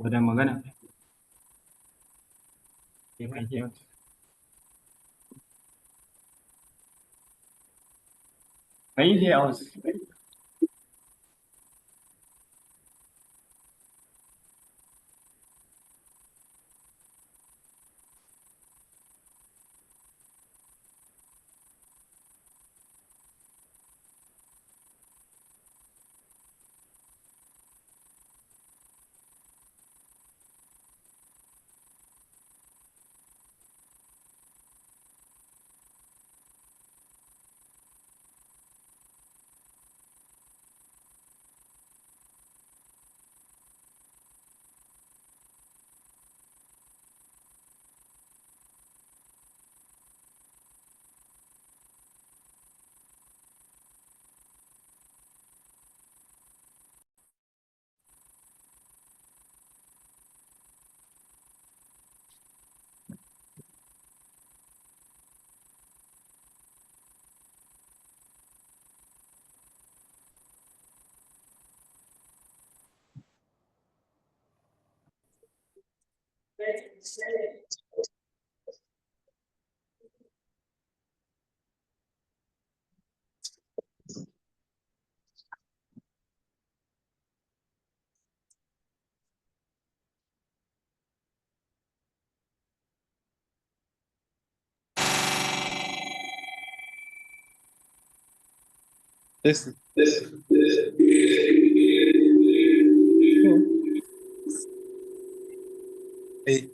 Udah magana. Thank you. Aí, Elza. Esse. Ei.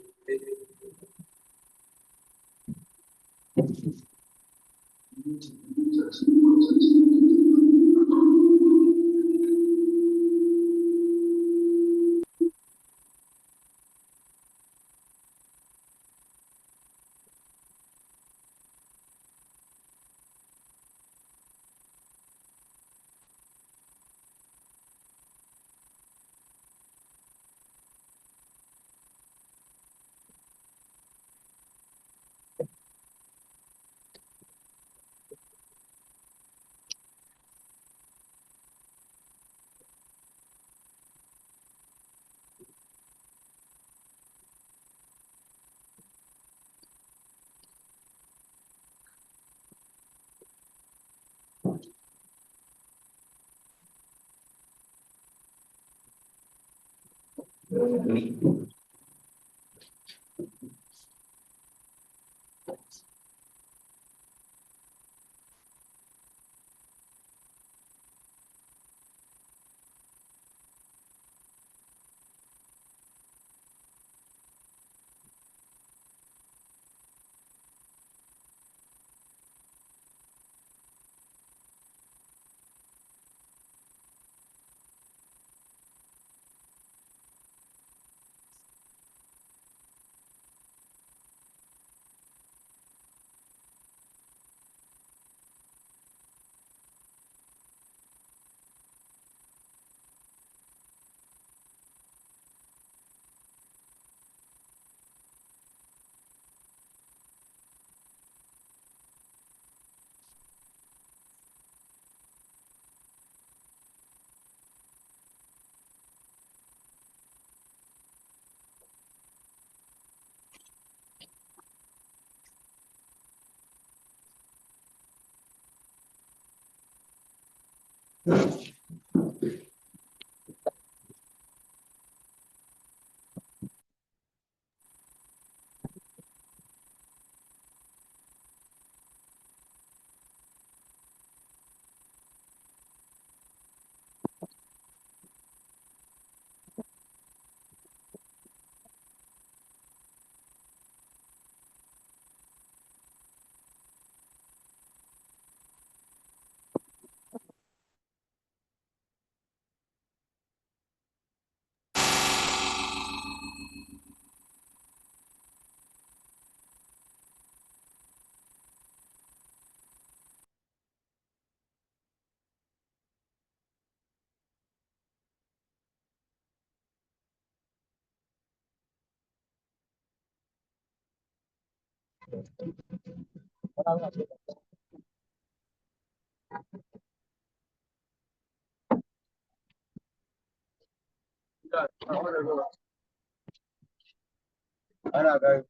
ana ga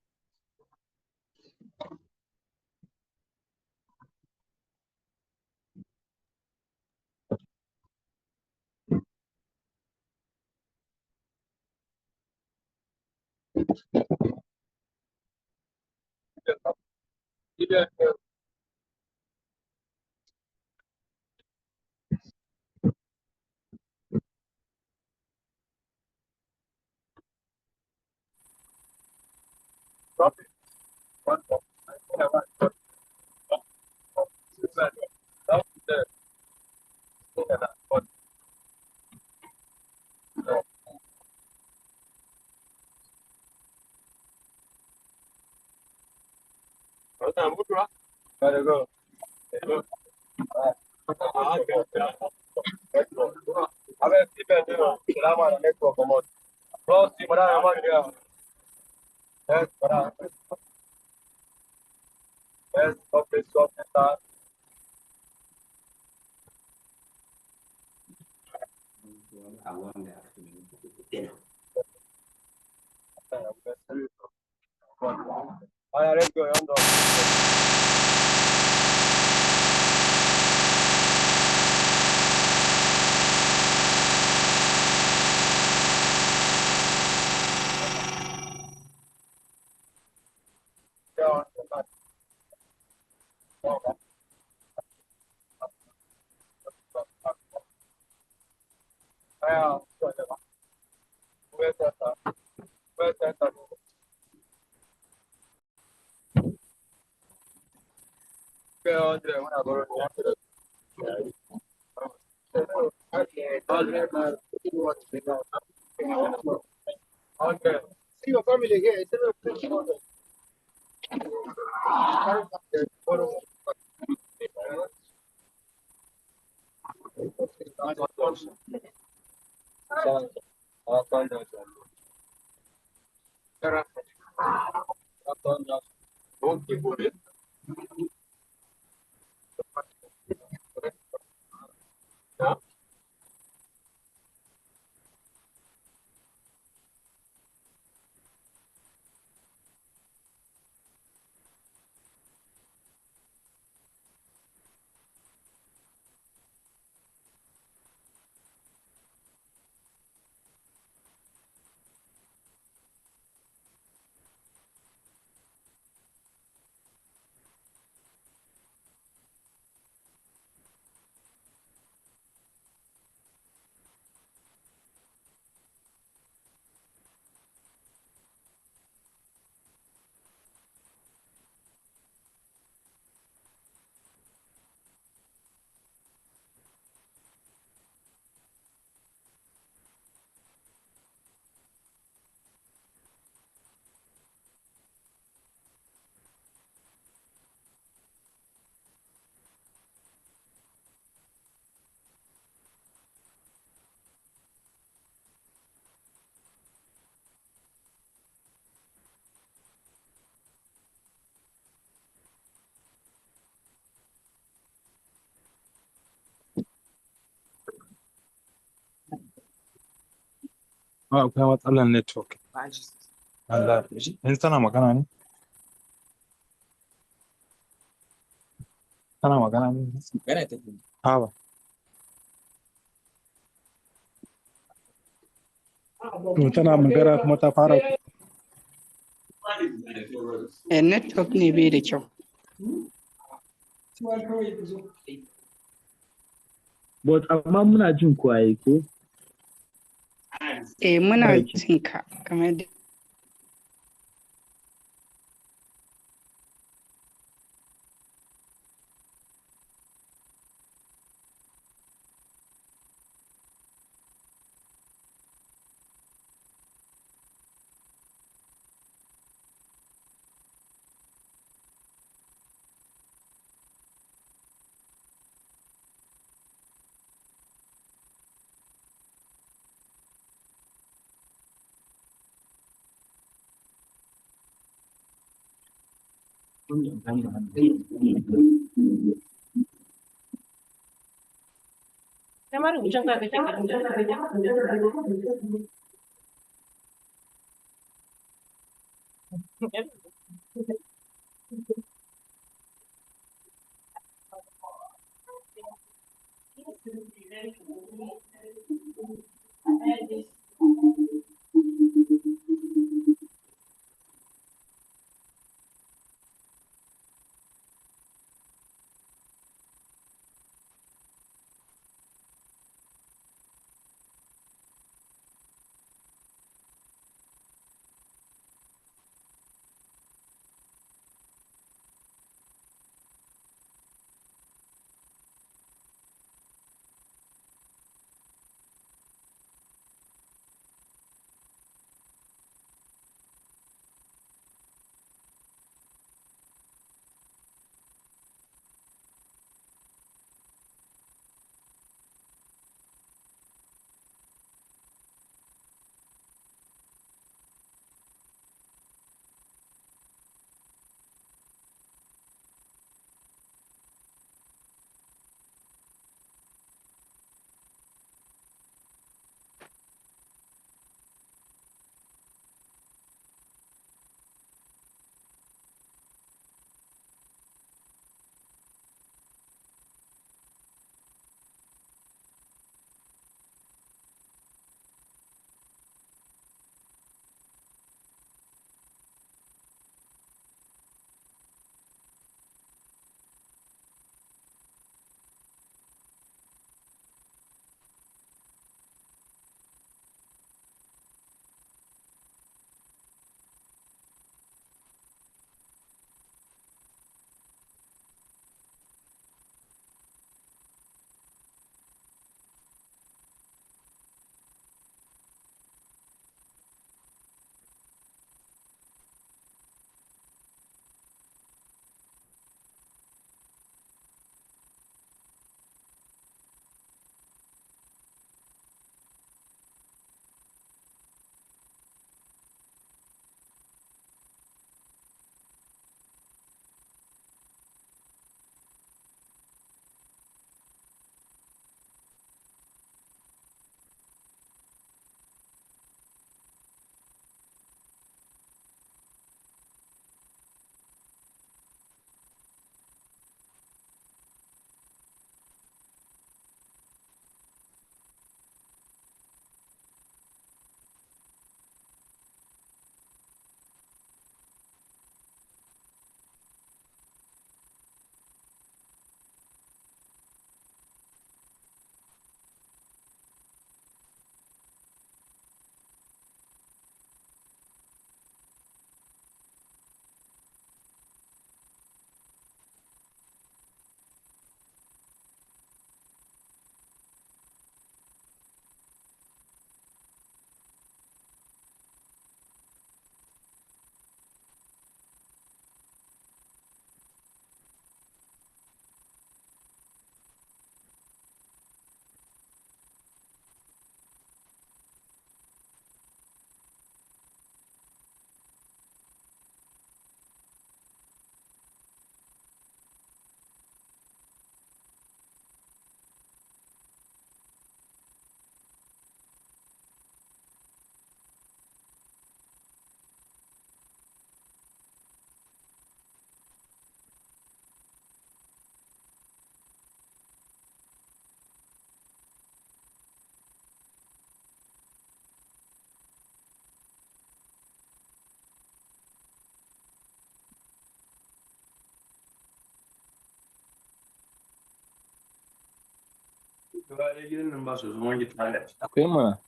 Vabbè, sì, beh, ce la mano, ecco, come prossimo, dai, manca. Bravo. Sto preso a metà. Allora, leggo, io andò. Sì, fammi le che akwai matsalar network. Allah, in tana magana ne? Tana magana ne? Magana take. Ha ba. Tana magana kuma ta fara. Network ne bai da kyau. But amma muna jin kwaye ko? Muna jin ka kamar da Gidan nan ba su zuwan gita. Akwai mana.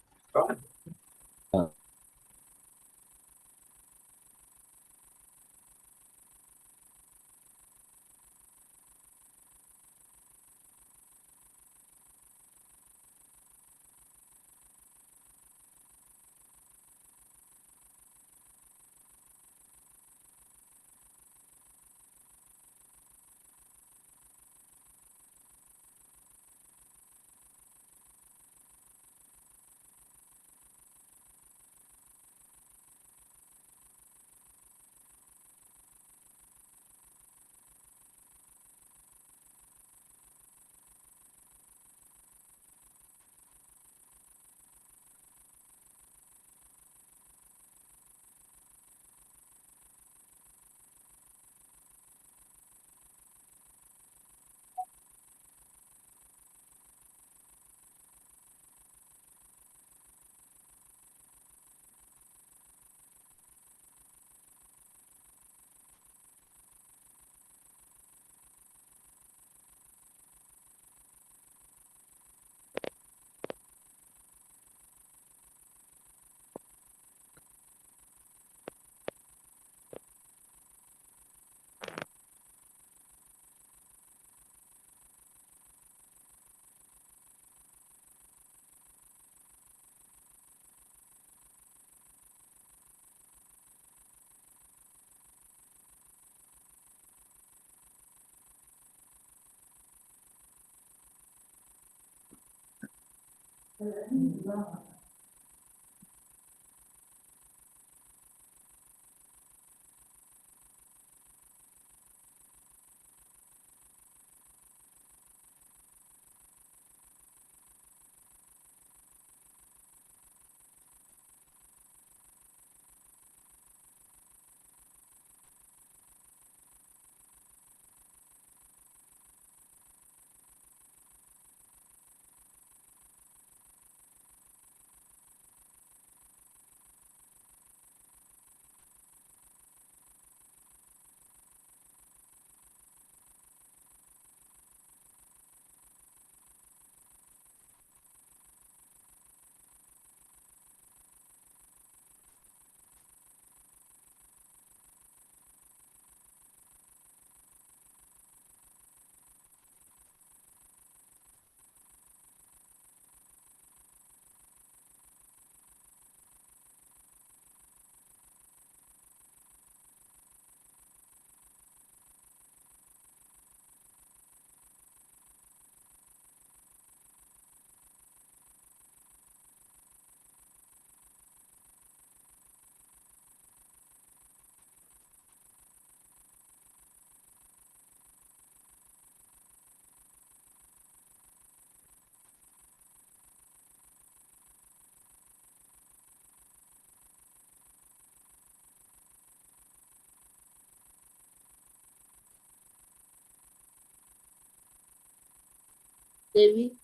David,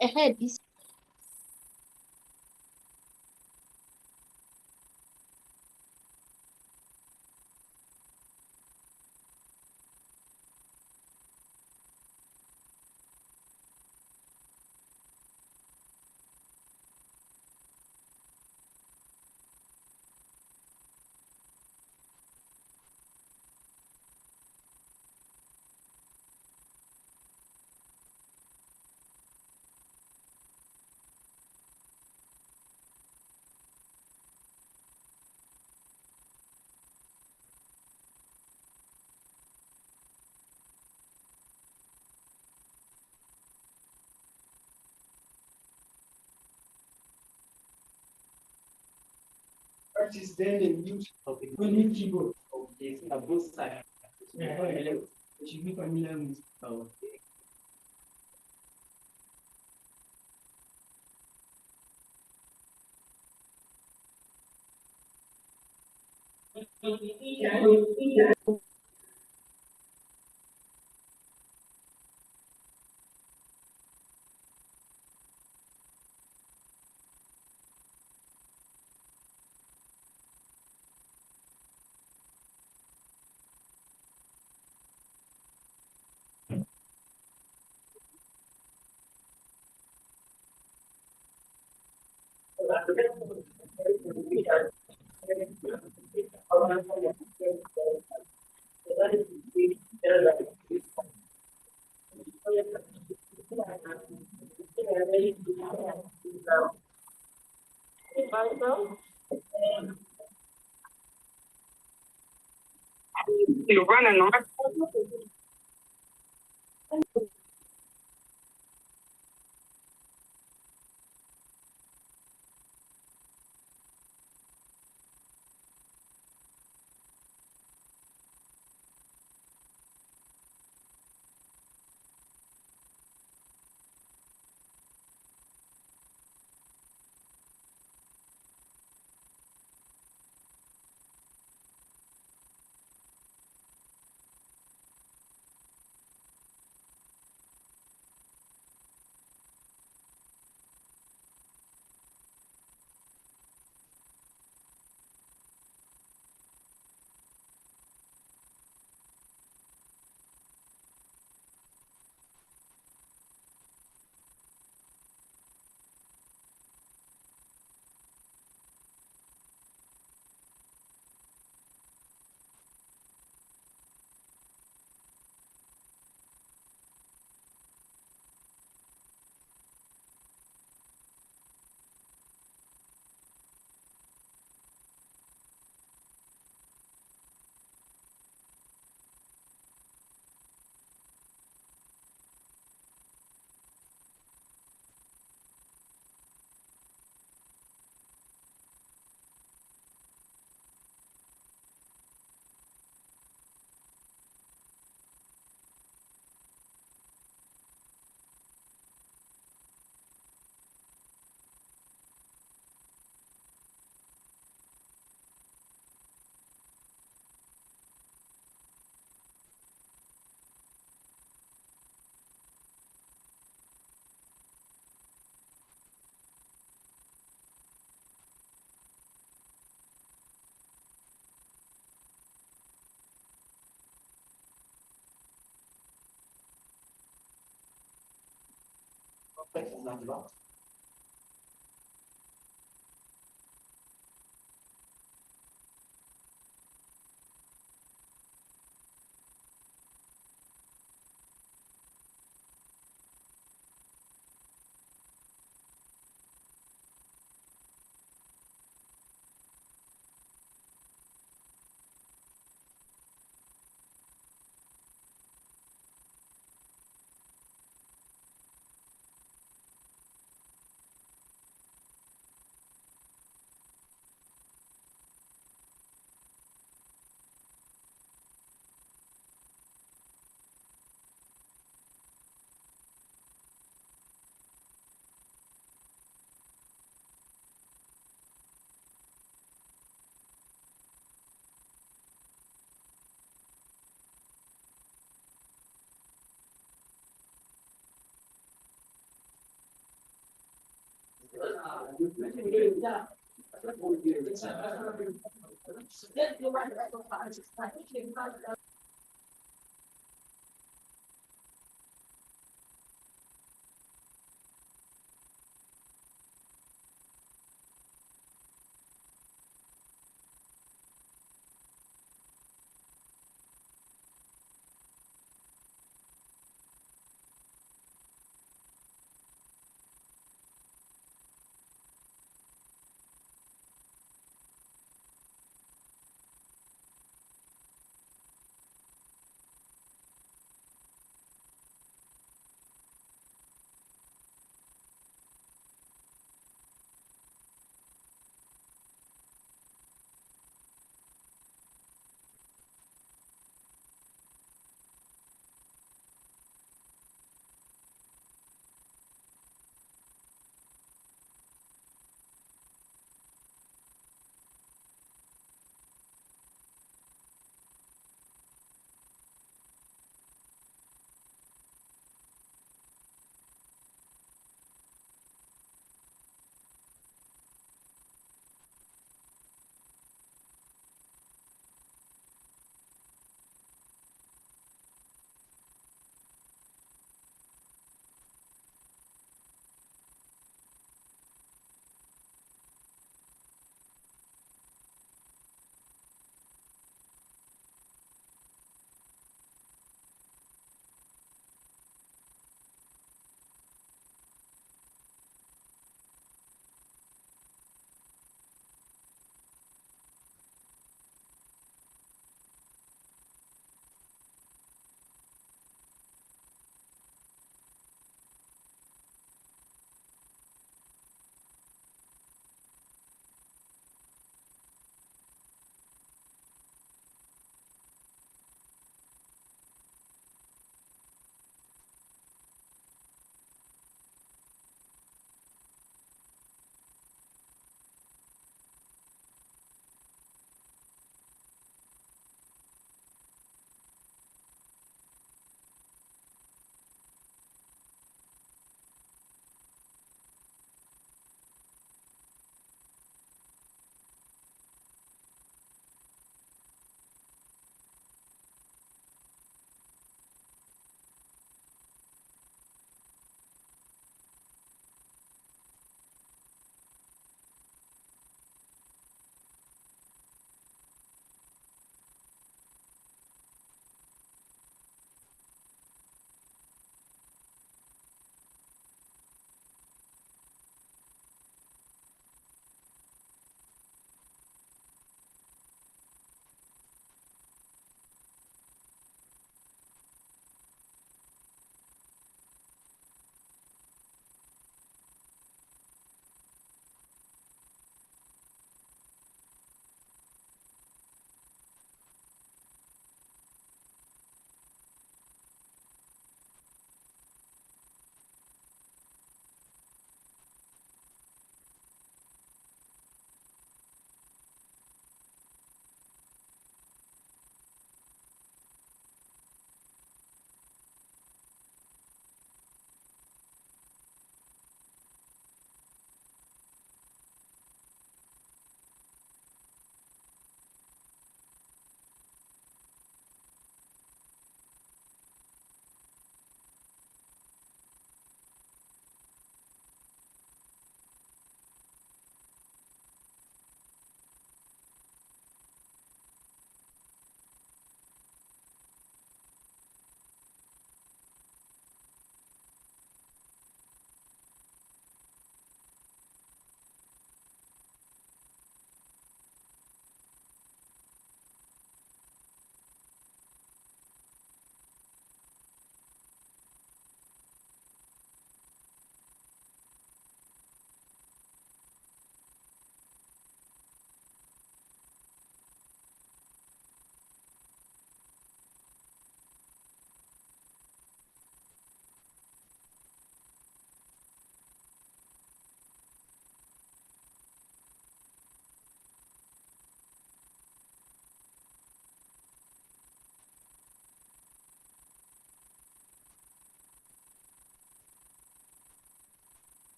ahead is Practice then the use of the winning keyboard of the both sides. You should be familiar with You run a north.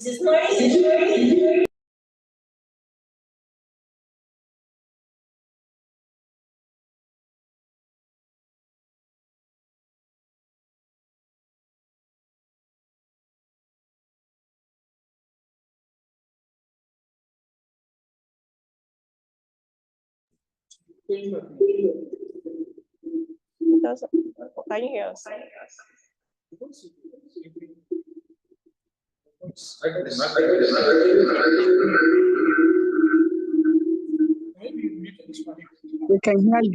Can you hear us? We can hear you.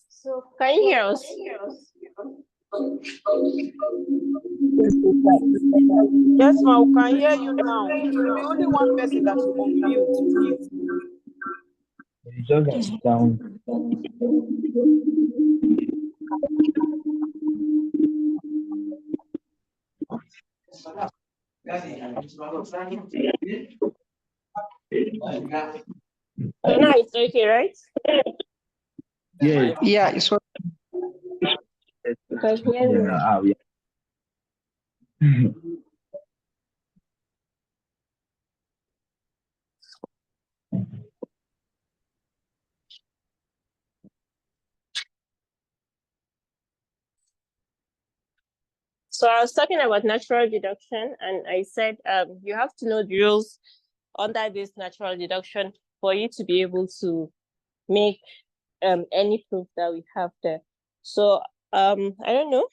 So can you hear us? Yes, ma, we can hear you now. It will be only one person that will unmute, please. It's just that it's down. So now it's okay, right? Yeah. Yeah, it's what Can hear you. Yeah. So I was talking about natural deduction, and I said you have to know the rules under this natural deduction for you to be able to make any proof that we have there. So I don't know.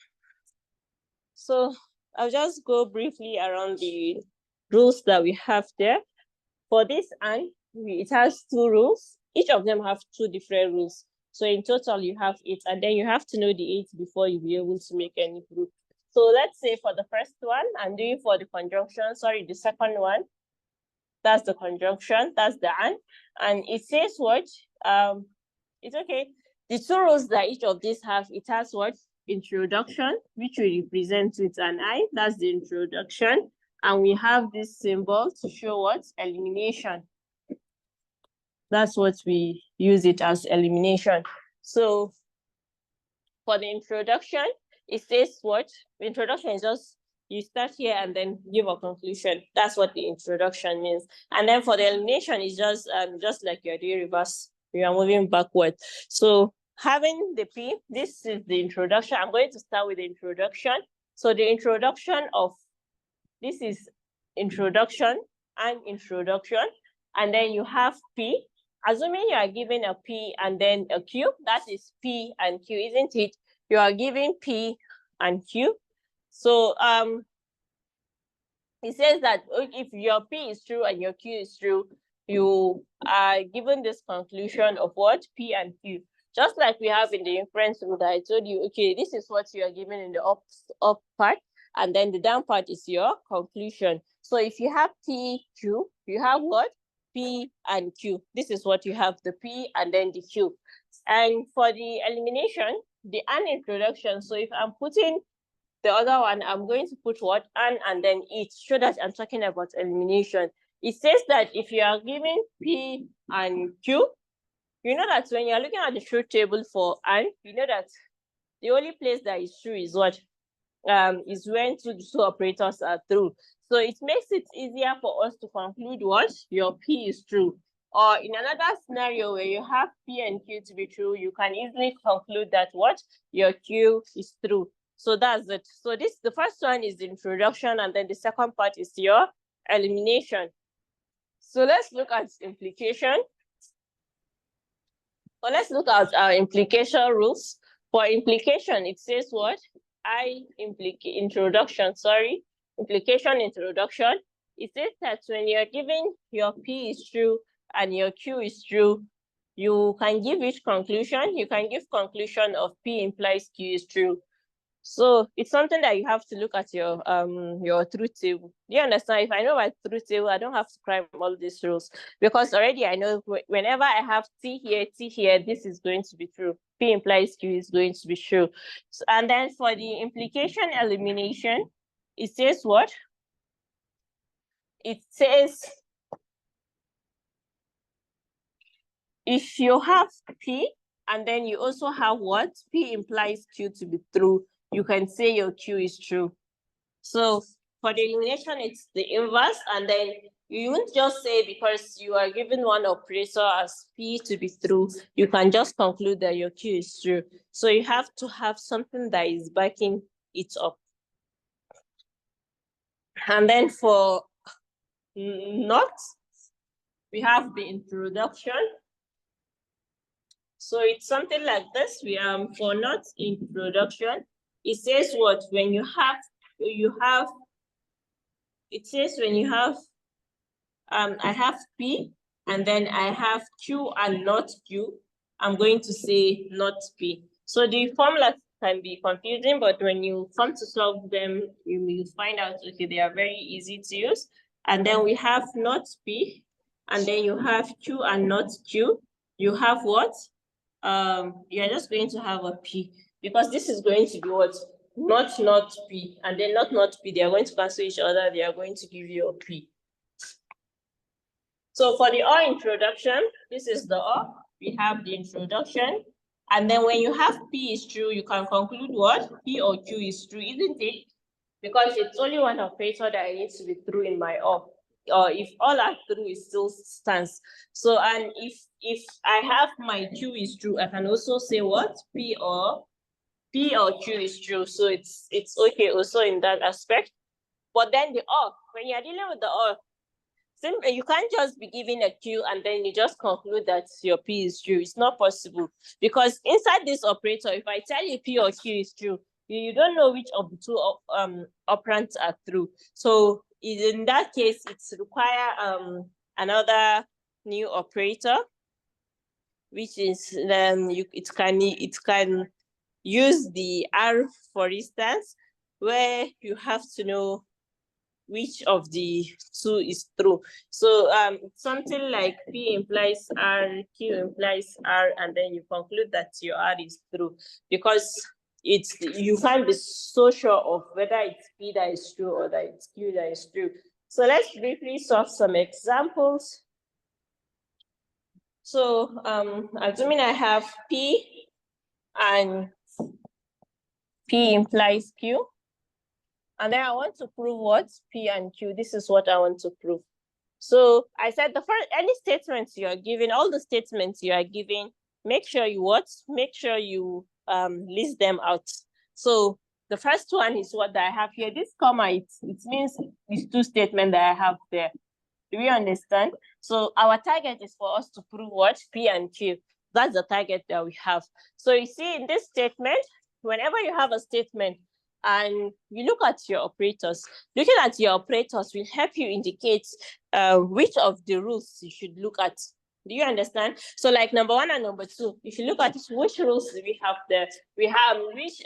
So I'll just go briefly around the rules that we have there. For this and it has 2 rules. Each of them have 2 different rules. So in total you have 8, and then you have to know the 8 before you be able to make any proof. So let's say for the first one, I'm doing for the conjunction, sorry, the second one, that's the conjunction, that's the and it says what? It's okay. The 2 rules that each of these have, it has what? Introduction, which we represent with an I, that's the introduction. And we have this symbol to show what? Elimination. That's what we use it as, elimination. So for the introduction, it says what? The introduction is just, you start here and then give a conclusion. That's what the introduction means. And then for the elimination, it's just like you're doing reverse. You are moving backward. So having the P, this is the introduction. I'm going to start with the introduction. So the introduction of, this is introduction and introduction. And then you have P. Assuming you are given a P and then a Q, that is P and Q, isn't it? You are giving P and Q. So it says that if your P is true and your Q is true, you are given this conclusion of what? P and Q. Just like we have in the inference rule that I told you, okay, this is what you are given in the up part, and then the down part is your conclusion. So if you have P, Q, you have what? P and Q. This is what you have, the P and then the Q. And for the elimination, the an introduction. So if I'm putting the other one, I'm going to put what? And then it, show that I'm talking about elimination. It says that if you are given P and Q, you know that when you're looking at the truth table for and, you know that the only place that is true is what? Is when 2 operators are true. So it makes it easier for us to conclude what? Your P is true. Or in another scenario where you have P and Q to be true, you can easily conclude that what? Your Q is true. So that's it. So this, the first one is the introduction, and then the second part is your elimination. So let's look at implication. So let's look at our implication rules. For implication, it says what? Introduction. Implication introduction. It says that when you're giving your P is true and your Q is true, you can give each conclusion. You can give conclusion of P implies Q is true. So it's something that you have to look at your truth table. Do you understand? If I know my truth table, I don't have to climb all these rules because already I know whenever I have T here, this is going to be true. P implies Q is going to be true. So, and then for the implication elimination, it says what? It says if you have P and then you also have what? P implies Q to be true. You can say your Q is true. So for the elimination, it's the inverse. And then you won't just say because you are given one operator as P to be true, you can just conclude that your Q is true. So you have to have something that is backing it up. And then for not, we have the introduction. So it's something like this. We for not introduction, it says what? When you have, it says when you have, I have P and then I have Q and not Q, I'm going to say not P. So the formula can be confusing, but when you come to solve them, you will find out, okay, they are very easy to use. And then we have not P, and then you have Q and not Q. You have what? You're just going to have a P because this is going to be what? Not P, and then not P, they are going to cancel each other, they are going to give you a P. So for the or introduction, this is the or, we have the introduction, and then when you have P is true, you can conclude what? P or Q is true, isn't it? Because it's only one operator that needs to be true in my or if all are true, it still stands. So, and if I have my Q is true, I can also say what? P or Q is true. So it's okay also in that aspect. But then the or, when you're dealing with the or, you can't just be given a Q and then you just conclude that your P is true. It's not possible because inside this operator, if I tell you P or Q is true, you don't know which of the two operands are true. So in that case, it's require another new operator, which is it can use the R, for instance, where you have to know which of the two is true. So something like P implies R, Q implies R, and then you conclude that your R is true because you can't be so sure of whether it's P that is true or that it's Q that is true. So let's briefly solve some examples. So assuming I have P and P implies Q, and then I want to prove what? P and Q. This is what I want to prove. So I said any statements you are giving, all the statements you are giving, make sure you what? Make sure you list them out. So the first one is what I have here. This comma, it means these two statements that I have there. Do we understand? So our target is for us to prove what? P and Q. That's the target that we have. So you see in this statement, whenever you have a statement and you look at your operators, looking at your operators will help you indicate which of the rules you should look at. Do you understand? So like number 1 and number 2, if you look at which rules do we have there, we have which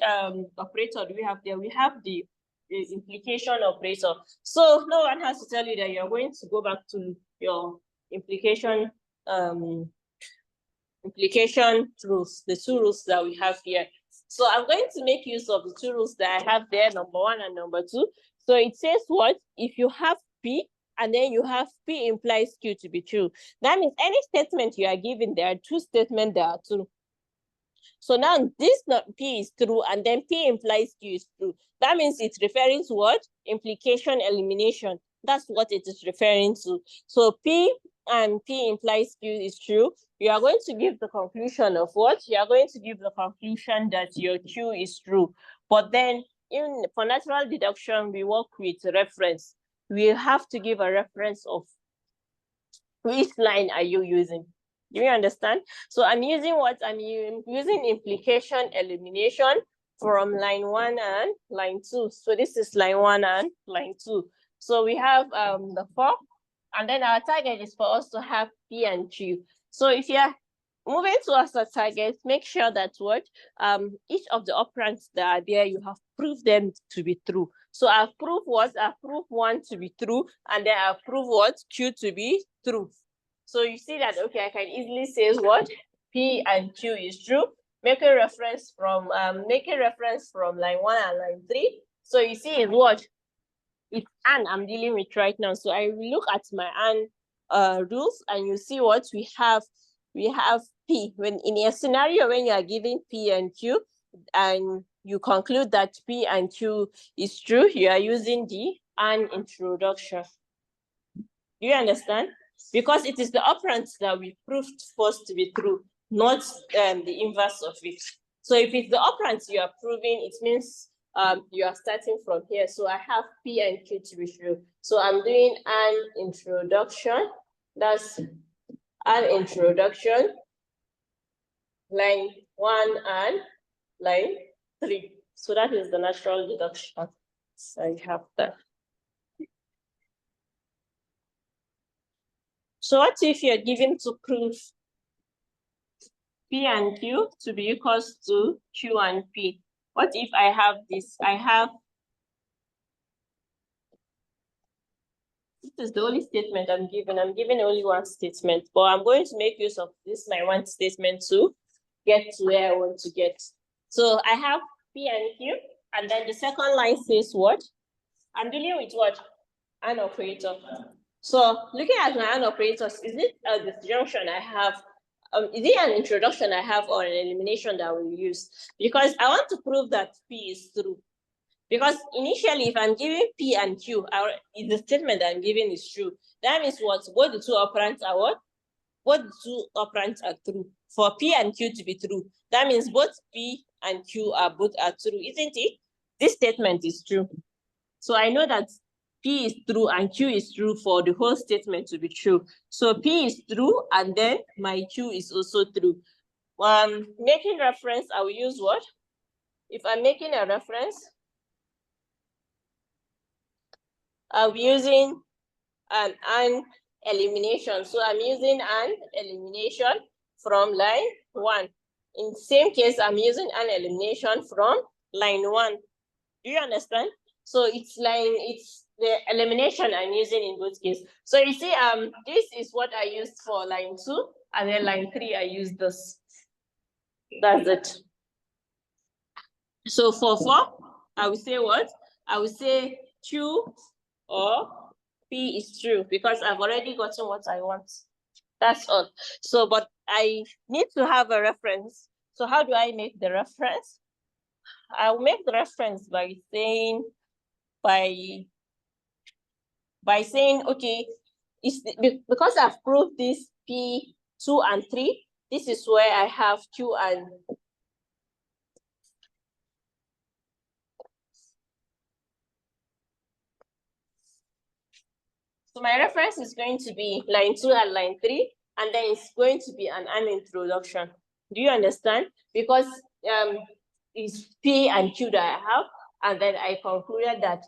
operator do we have there? We have the implication operator. So no one has to tell you that you're going to go back to your implication rules, the 2 rules that we have here. So I'm going to make use of the 2 rules that I have there, number 1 and number 2. So it says what? If you have P and then you have P implies Q to be true. That means any statement you are given, there are 2 statements that are true. So now this P is true and then P implies Q is true. That means it's referring to what? Implication elimination. That's what it is referring to. So P and P implies Q is true. You are going to give the conclusion of what? You are going to give the conclusion that your Q is true. But then for natural deduction, we work with reference. We have to give a reference of which line are you using. Do you understand? So I'm using what? I'm using implication elimination from line 1 and line 2. So this is line 1 and line 2. So we have the 4, and then our target is for us to have P and Q. So if you're moving towards the target, make sure that what each of the operands that are there, you have proved them to be true. So I've proved what? I've proved 1 to be true, and then I've proved what? Q to be true. So you see that, okay, I can easily say what? P and Q is true. Make a reference from line 1 and line 3. So you see is what? It's AND I'm dealing with right now. So I will look at my AND rules, and you see what we have. We have P. When in a scenario when you are giving P and Q, and you conclude that P and Q is true, you are using the AND introduction. Do you understand? Because it is the operand that we proved first to be true, not the inverse of it. So if it's the operand you are proving, it means you are starting from here. So I have P and Q to be true. So I'm doing an introduction. That's an introduction, line 1 and line 3. So that is the natural deduction. So I have that. So what if you're given to prove P and Q to be equals to Q and P? What if I have this? This is the only statement I'm giving. I'm giving only one statement, but I'm going to make use of this, my one statement, to get to where I want to get. So I have P and Q, and then the second line says what? I'm dealing with what? An operator. So looking at my AND operators, is it a disjunction I have? Is it an introduction I have, or an elimination that we'll use? Because I want to prove that P is true. Because initially, if I'm giving P and Q, the statement that I'm giving is true. That means what? Both the two operands are what? Both the two operands are true. For P and Q to be true, that means both P and Q are true, isn't it? This statement is true. So I know that P is true and Q is true for the whole statement to be true. So P is true, and then my Q is also true. Making reference, I will use what? If I'm making a reference, I'm using an elimination. So I'm using an elimination from line 1. In the same case, I'm using an elimination from line 1. Do you understand? So it's the elimination I'm using in both cases. So you see, this is what I used for line 2, and then line 3, I used this. That's it. So for 4, I will say what? I will say Q or P is true, because I've already gotten what I want. That's all. So, but I need to have a reference. So how do I make the reference? I'll make the reference by saying, okay, because I've proved this P2 and 3, this is where I have Q and so my reference is going to be line 2 and line 3, and then it's going to be an introduction. Do you understand? Because it's P and Q that I have, and then I concluded that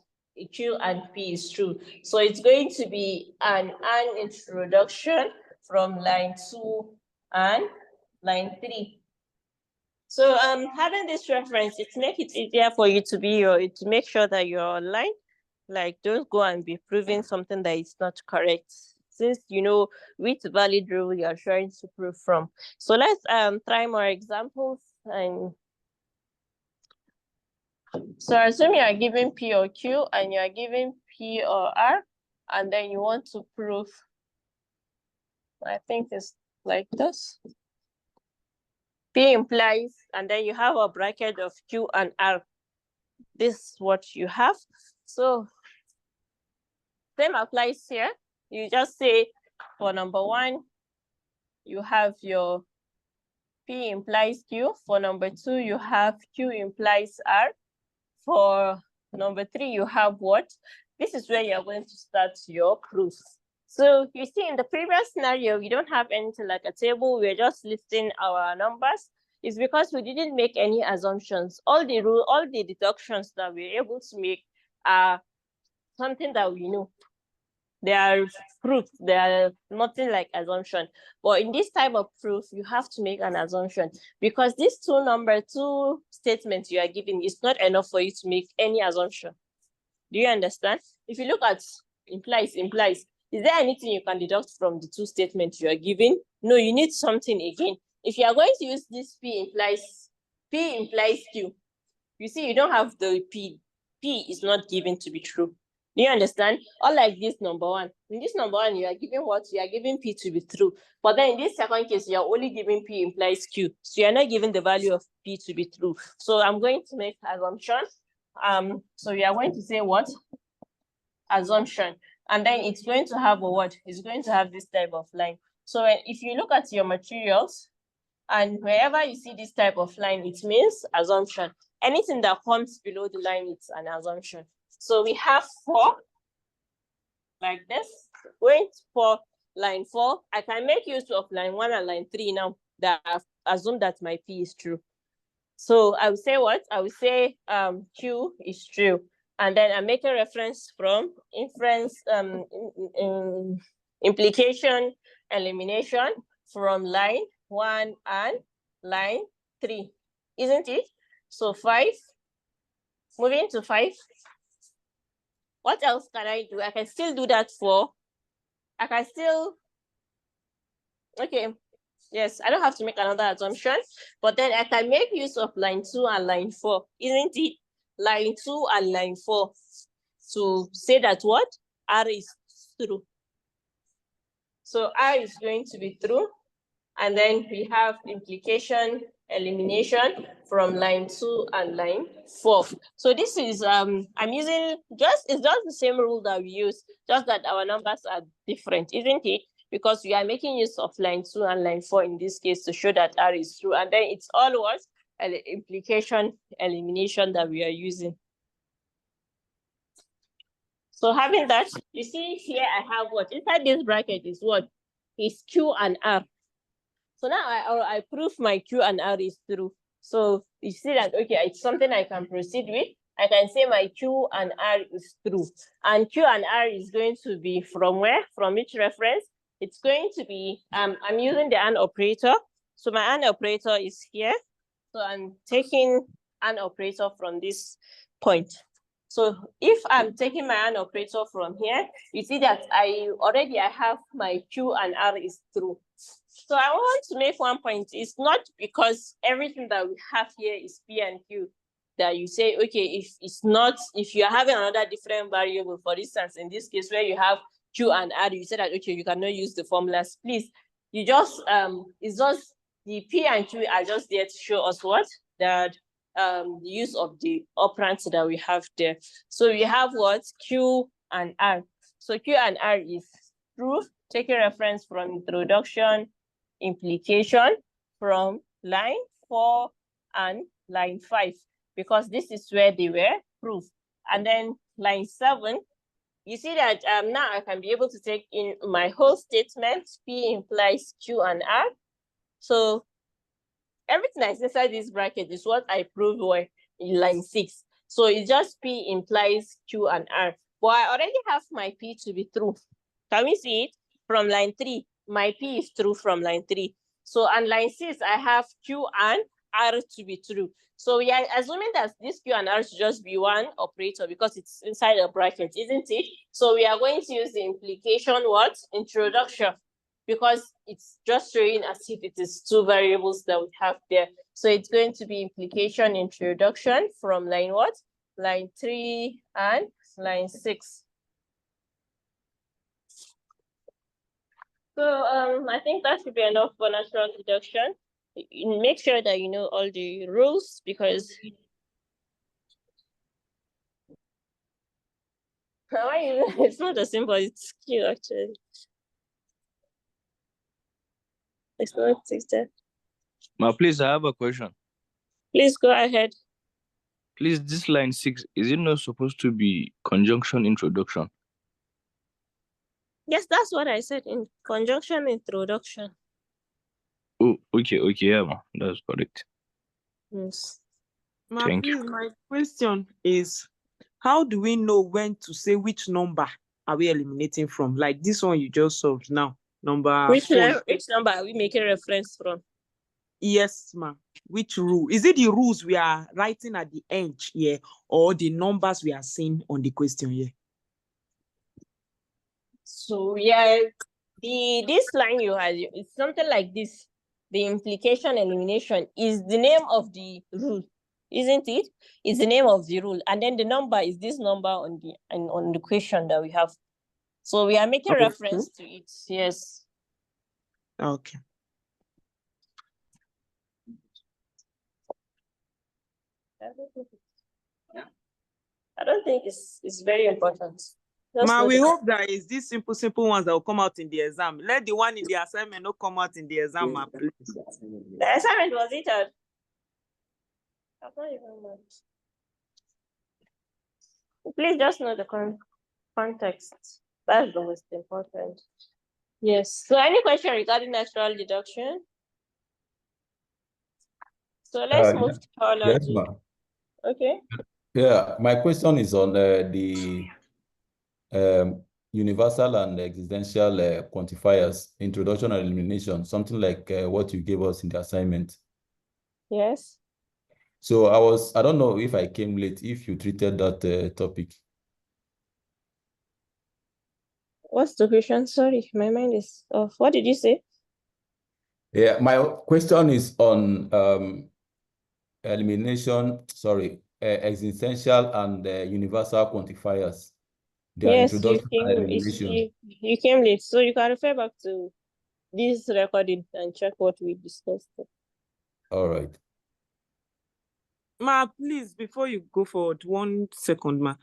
Q and P is true. So it's going to be an introduction from line 2 and line 3. So having this reference, it makes it easier for you to make sure that you're online. Like, don't go and be proving something that is not correct, since you know which valid rule you are trying to prove from. So let's try more examples. And so assume you are given P or Q, and you are given P or R, and then you want to prove, I think it's like this. P implies, and then you have a bracket of Q and R. This is what you have. So same applies here. You just say for number 1, you have your P implies Q. For number 2, you have Q implies R. For number 3, you have what? This is where you're going to start your proof. So you see, in the previous scenario, we don't have anything like a table. We're just listing our numbers. It's because we didn't make any assumptions. All the deductions that we're able to make are something that we know. They are proof. They are nothing like assumption. But in this type of proof, you have to make an assumption because these two statements you are giving is not enough for you to make any assumption. Do you understand? If you look at implies, is there anything you can deduct from the two statements you are giving? No, you need something again. If you are going to use this P implies Q, you see, you don't have the P. P is not given to be true. Do you understand? Unlike this number one. In this number one, you are giving what? You are giving P to be true. But then in this second case, you are only giving P implies Q. So you are not giving the value of P to be true. So I'm going to make assumption. So we are going to say what? Assumption. And then it's going to have a what? It's going to have this type of line. So if you look at your materials, and wherever you see this type of line, it means assumption. Anything that comes below the line, it's an assumption. So we have 4, like this. Going for line 4, I can make use of line 1 and line 3 now that I've assumed that my P is true. So I will say what? I will say Q is true. And then I make a reference from inference, implication, elimination from line 1 and line 3, isn't it? So 5, moving to 5. What else can I do? I can still do that for, okay, yes, I don't have to make another assumption, but then I can make use of line 2 and line 4, isn't it? Line 2 and line 4 to say that what? R is true. So R is going to be true. And then we have implication, elimination from line 2 and line 4. So this is, I'm using it's just the same rule that we use, just that our numbers are different, isn't it? Because we are making use of line 2 and line 4 in this case to show that R is true. And then it's all what? Implication, elimination that we are using. So having that, you see here I have what? Inside this bracket is what? Is Q and R. So now I prove my Q and R is true. So you see that, okay, it's something I can proceed with. I can say my Q and R is true. And Q and R is going to be from where? From which reference? It's going to be, I'm using the AND operator. So my AND operator is here. So I'm taking AND operator from this point. So if I'm taking my AND operator from here, you see that I have my Q and R is true. So I want to make one point. It's not because everything that we have here is P and Q that you say, okay, if you are having another different variable, for instance, in this case where you have Q and R, you say that, okay, you cannot use the formulas. Please, you just, it's just the P and Q are just there to show us what? That the use of the operands that we have there. So we have what? Q and R. So Q and R is true. Take a reference from introduction, implication from line 4 and line 5, because this is where they were proved. And then line 7, you see that now I can be able to take in my whole statement, P implies Q and R. So everything that's inside this bracket is what I proved were in line 6. So it's just P implies Q and R. But I already have my P to be true. Can we see it? From line 3, my P is true from line 3. So on line 6, I have Q and R to be true. So we are assuming that this Q and R should just be one operator because it's inside a bracket, isn't it? So we are going to use the implication what? Introduction, because it's just showing as if it is two variables that we have there. So it's going to be implication introduction from line what? Line 3 and line 6. So I think that should be enough for natural deduction. Make sure that you know all the rules, because it's not a simple, it's cute actually. It's not 60. Ma, please, I have a question. Please go ahead. Please, this line 6, is it not supposed to be conjunction introduction? Yes, that's what I said, in conjunction introduction. Oh, okay, yeah, ma, that's correct. Yes. Ma, Thank please, you. my question is, how do we know when to say which number are we eliminating from? Like this one you just solved now. Number Which 4. which number are we making reference from? Yes, ma'am. Which rule? Is it the rules we are writing at the end here, or the numbers we are seeing on the question here? So yeah, this line you had, it's something like this. The implication elimination is the name of the rule, isn't it? It's the name of the rule, and then the number is this number on the question that we have. So we are making Okay. reference to it. Yes. Okay. I don't think it's very important. Just Ma, know we the- hope that it's these simple ones that will come out in the exam. Let the one in the assignment not come out in the exam, ma, please. The assignment was it at? I've not even marked. Please just know the context. That's the most important. Yes. So any question regarding natural deduction? So let's move to Yes, biology. ma'am. Okay. Yeah, my question is on the universal and existential quantifiers, introduction and elimination, something like what you gave us in the assignment. Yes. So I don't know if I came late, if you treated that topic. What's the question? Sorry, my mind is off. What did you say? Yeah, my question is on existential and universal quantifiers. Their Yes, introduction and elimination. you came late, so you can refer back to this recording and check what we discussed. All right. Ma, please, before you go forward, 1 second, ma.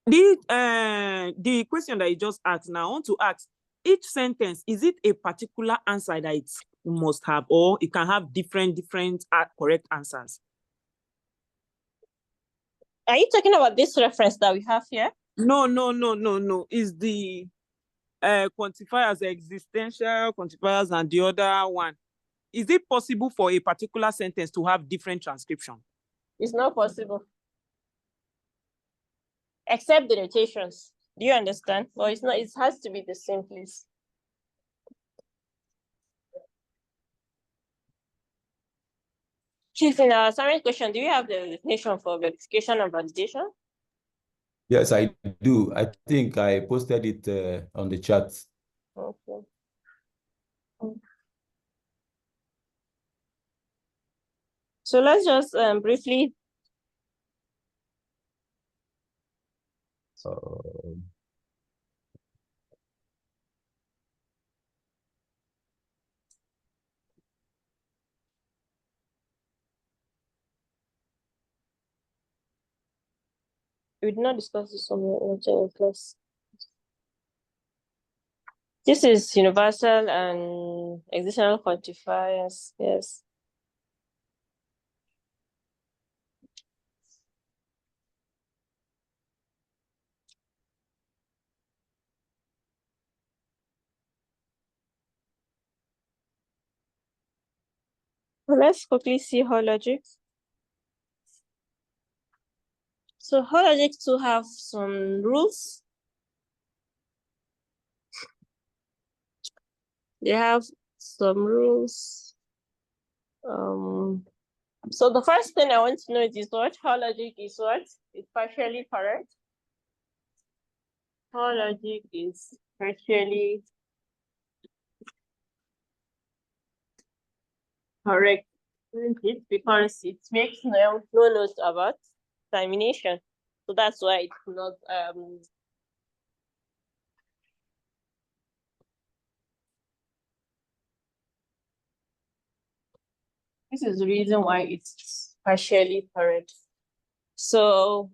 The question that you just asked now, I want to ask, each sentence, is it a particular answer that it must have, or it can have different correct answers? Are you talking about this reference that we have here? No. Is the quantifiers, existential quantifiers, and the other one, is it possible for a particular sentence to have different transcription? It's not possible. Except the notations. Do you understand? Or it's not, it has to be the same, please. Chief, in our assignment question, do you have the definition for verification and validation? Yes, I do. I think I posted it on the chat. Okay. So let's just briefly. We did not discuss this in class. This is universal and existential quantifiers. Yes. Let's quickly see hologic. So hologic to have some rules. They have some rules. So the first thing I want to know is what hologic is what? It's partially correct. Hologic is partially correct, isn't it? Because it makes no note about termination. So that's why it's not this is the reason why it's partially correct. So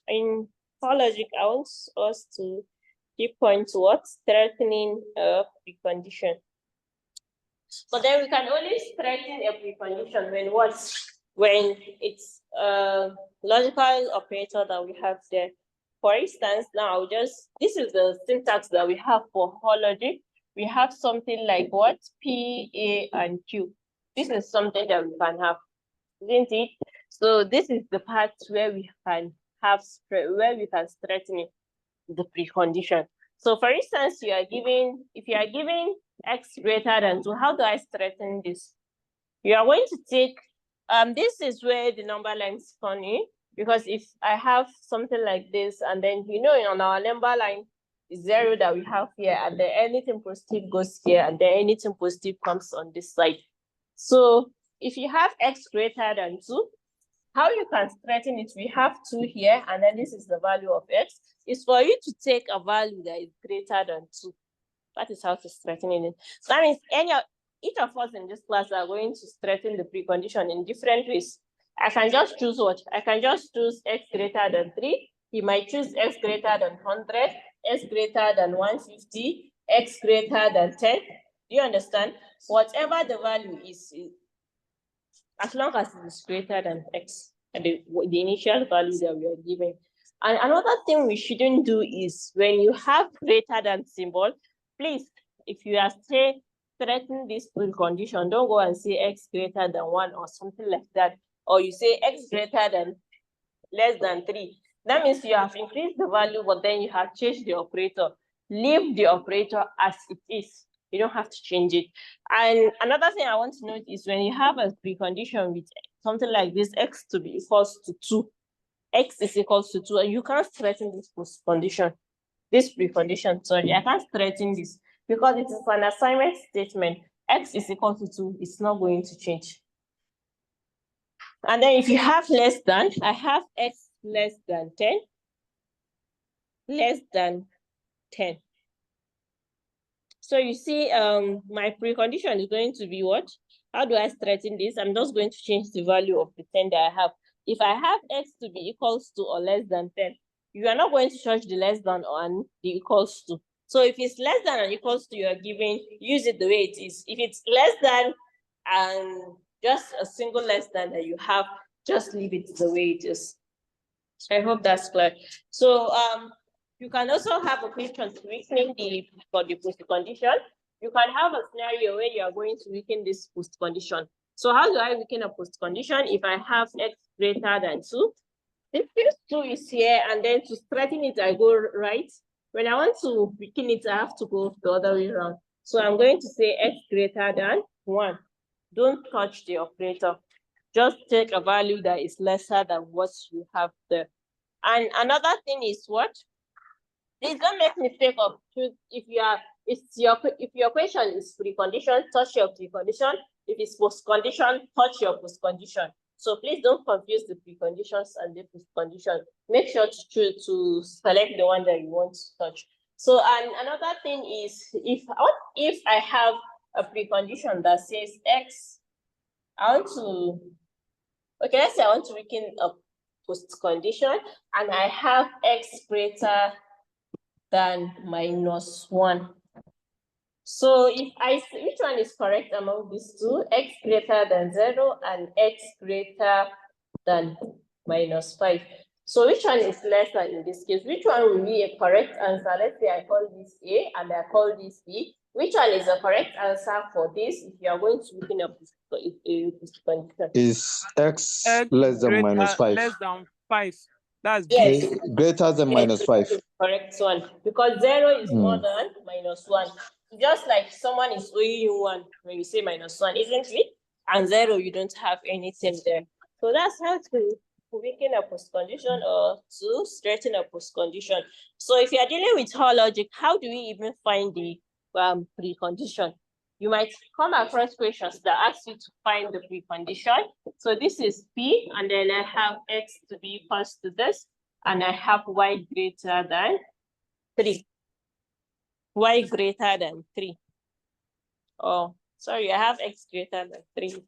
in logic, I want us to keep point to what? Strengthening a precondition. But then we can only strengthen a precondition when what? When it's a logical operator that we have there. For instance, now this is the syntax that we have for hologic. We have something like what? P, A, and Q. This is something that we can have, isn't it? So this is the part where we can have where we can strengthen it. the precondition. So for instance, if you are giving x greater than 2, how do I straighten this? You are going to take, this is where the number lines come in, because if I have something like this, and then, on our number line, is 0 that we have here, and then anything positive goes here, and then anything positive comes on this side. So if you have x greater than 2, how you can straighten it, we have 2 here, and then this is the value of x, is for you to take a value that is greater than 2. That is how to straighten it. So that means each of us in this class are going to straighten the precondition in different ways. I can just choose what? I can just choose x greater than 3. He might choose x greater than 100, x greater than 150, x greater than 10. Do you understand? Whatever the value is, as long as it is greater than x, the initial value that we are given. And another thing we shouldn't do is when you have greater than symbol, please, if you are threatening this precondition, don't go and say x greater than 1 or something like that. Or you say x greater than less than 3. That means you have increased the value, but then you have changed the operator. Leave the operator as it is. You don't have to change it. And another thing I want to note is when you have a precondition with something like this, x to be equals to 2, x is equals to 2, and you can't threaten this condition, this precondition, sorry, I can't threaten this because it is an assignment statement. X is equal to 2, it's not going to change. And then if you have less than, I have x less than 10, less than 10. So you see, my precondition is going to be what? How do I straighten this? I'm just going to change the value of the 10 that I have. If I have x to be equals to or less than 10, you are not going to change the less than and the equals to. So if it's less than and equals to, you are given, use it the way it is. If it's less than and just a single less than that you have, just leave it the way it is. I hope that's clear. So you can also have a question to weakening for the post condition. You can have a scenario where you are going to weaken this post condition. So how do I weaken a post condition? If I have x greater than 2, this 2 is here, and then to straighten it, I go right. When I want to weaken it, I have to go the other way around. So I'm going to say x greater than 1. Don't touch the operator. Just take a value that is lesser than what you have there. And another thing is what? Please don't make mistake of choose if your question is precondition, touch your precondition. If it's post condition, touch your post condition. So please don't confuse the preconditions and the post condition. Make sure to choose to select the one that you want to touch. So and another thing is if I have a precondition that says x, let's say I want to weaken a post condition and I have x greater than -1. So if I see which one is correct among these two, x greater than 0 and x greater than -5. So which one is lesser in this case? Which one will be a correct answer? Let's say I call this A and I call this B. Which one is the correct answer for this if you are going to weaken a condition? Is x less than -5? Less than 5. That's yes. Greater than -5. Correct one. Because 0 is more than -1. Just like someone is owing you 1 when you say -1, isn't it? And 0, you don't have anything there. So that's how to weaken a post condition or to straighten a post condition. So if you are dealing with Hoare logic, how do we even find the precondition? You might come across questions that ask you to find the precondition. So this is P, and then I have x to be equals to this, and I have y greater than 3. Y greater than 3. Oh, sorry, I have x greater than 3.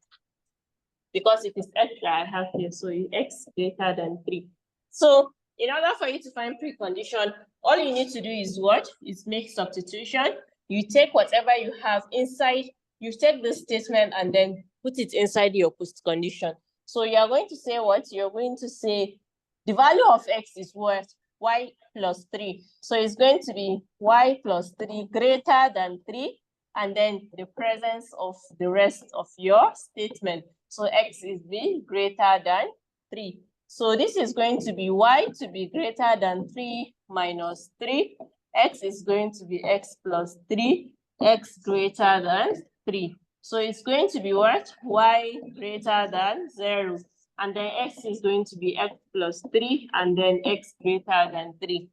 Because it is x that I have here, so x greater than 3. So in order for you to find precondition, all you need to do is what? Is make substitution. You take whatever you have inside, you take the statement and then put it inside your post condition. So you are going to say what? You're going to say the value of x is what? Y plus 3. So it's going to be y plus 3 greater than 3, and then the presence of the rest of your statement. So x is b greater than 3. So this is going to be y to be greater than 3 minus 3. X is going to be x plus 3, x greater than 3. So it's going to be what? Y greater than 0. And then x is going to be x plus 3, and then x greater than 3.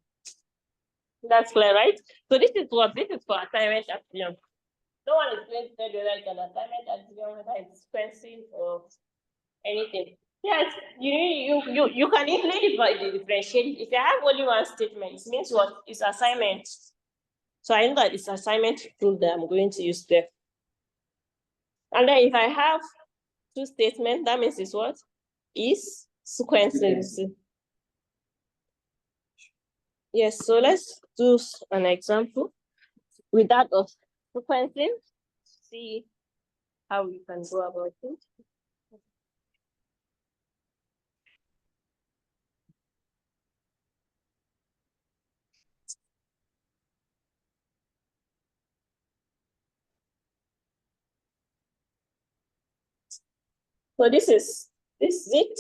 That's clear, right? So this is what? This is for assignment axiom. No one is going to tell you like an assignment axiom, whether it's sequencing or anything. Yes, you can easily differentiate. If you have only one statement, it means what? It's assignment. So I know that it's assignment tool that I'm going to use there. And then if I have two statements, that means it's what? Is sequencing. Yes, so let's do an example with that of sequencing. See how we can go about it. So this is it.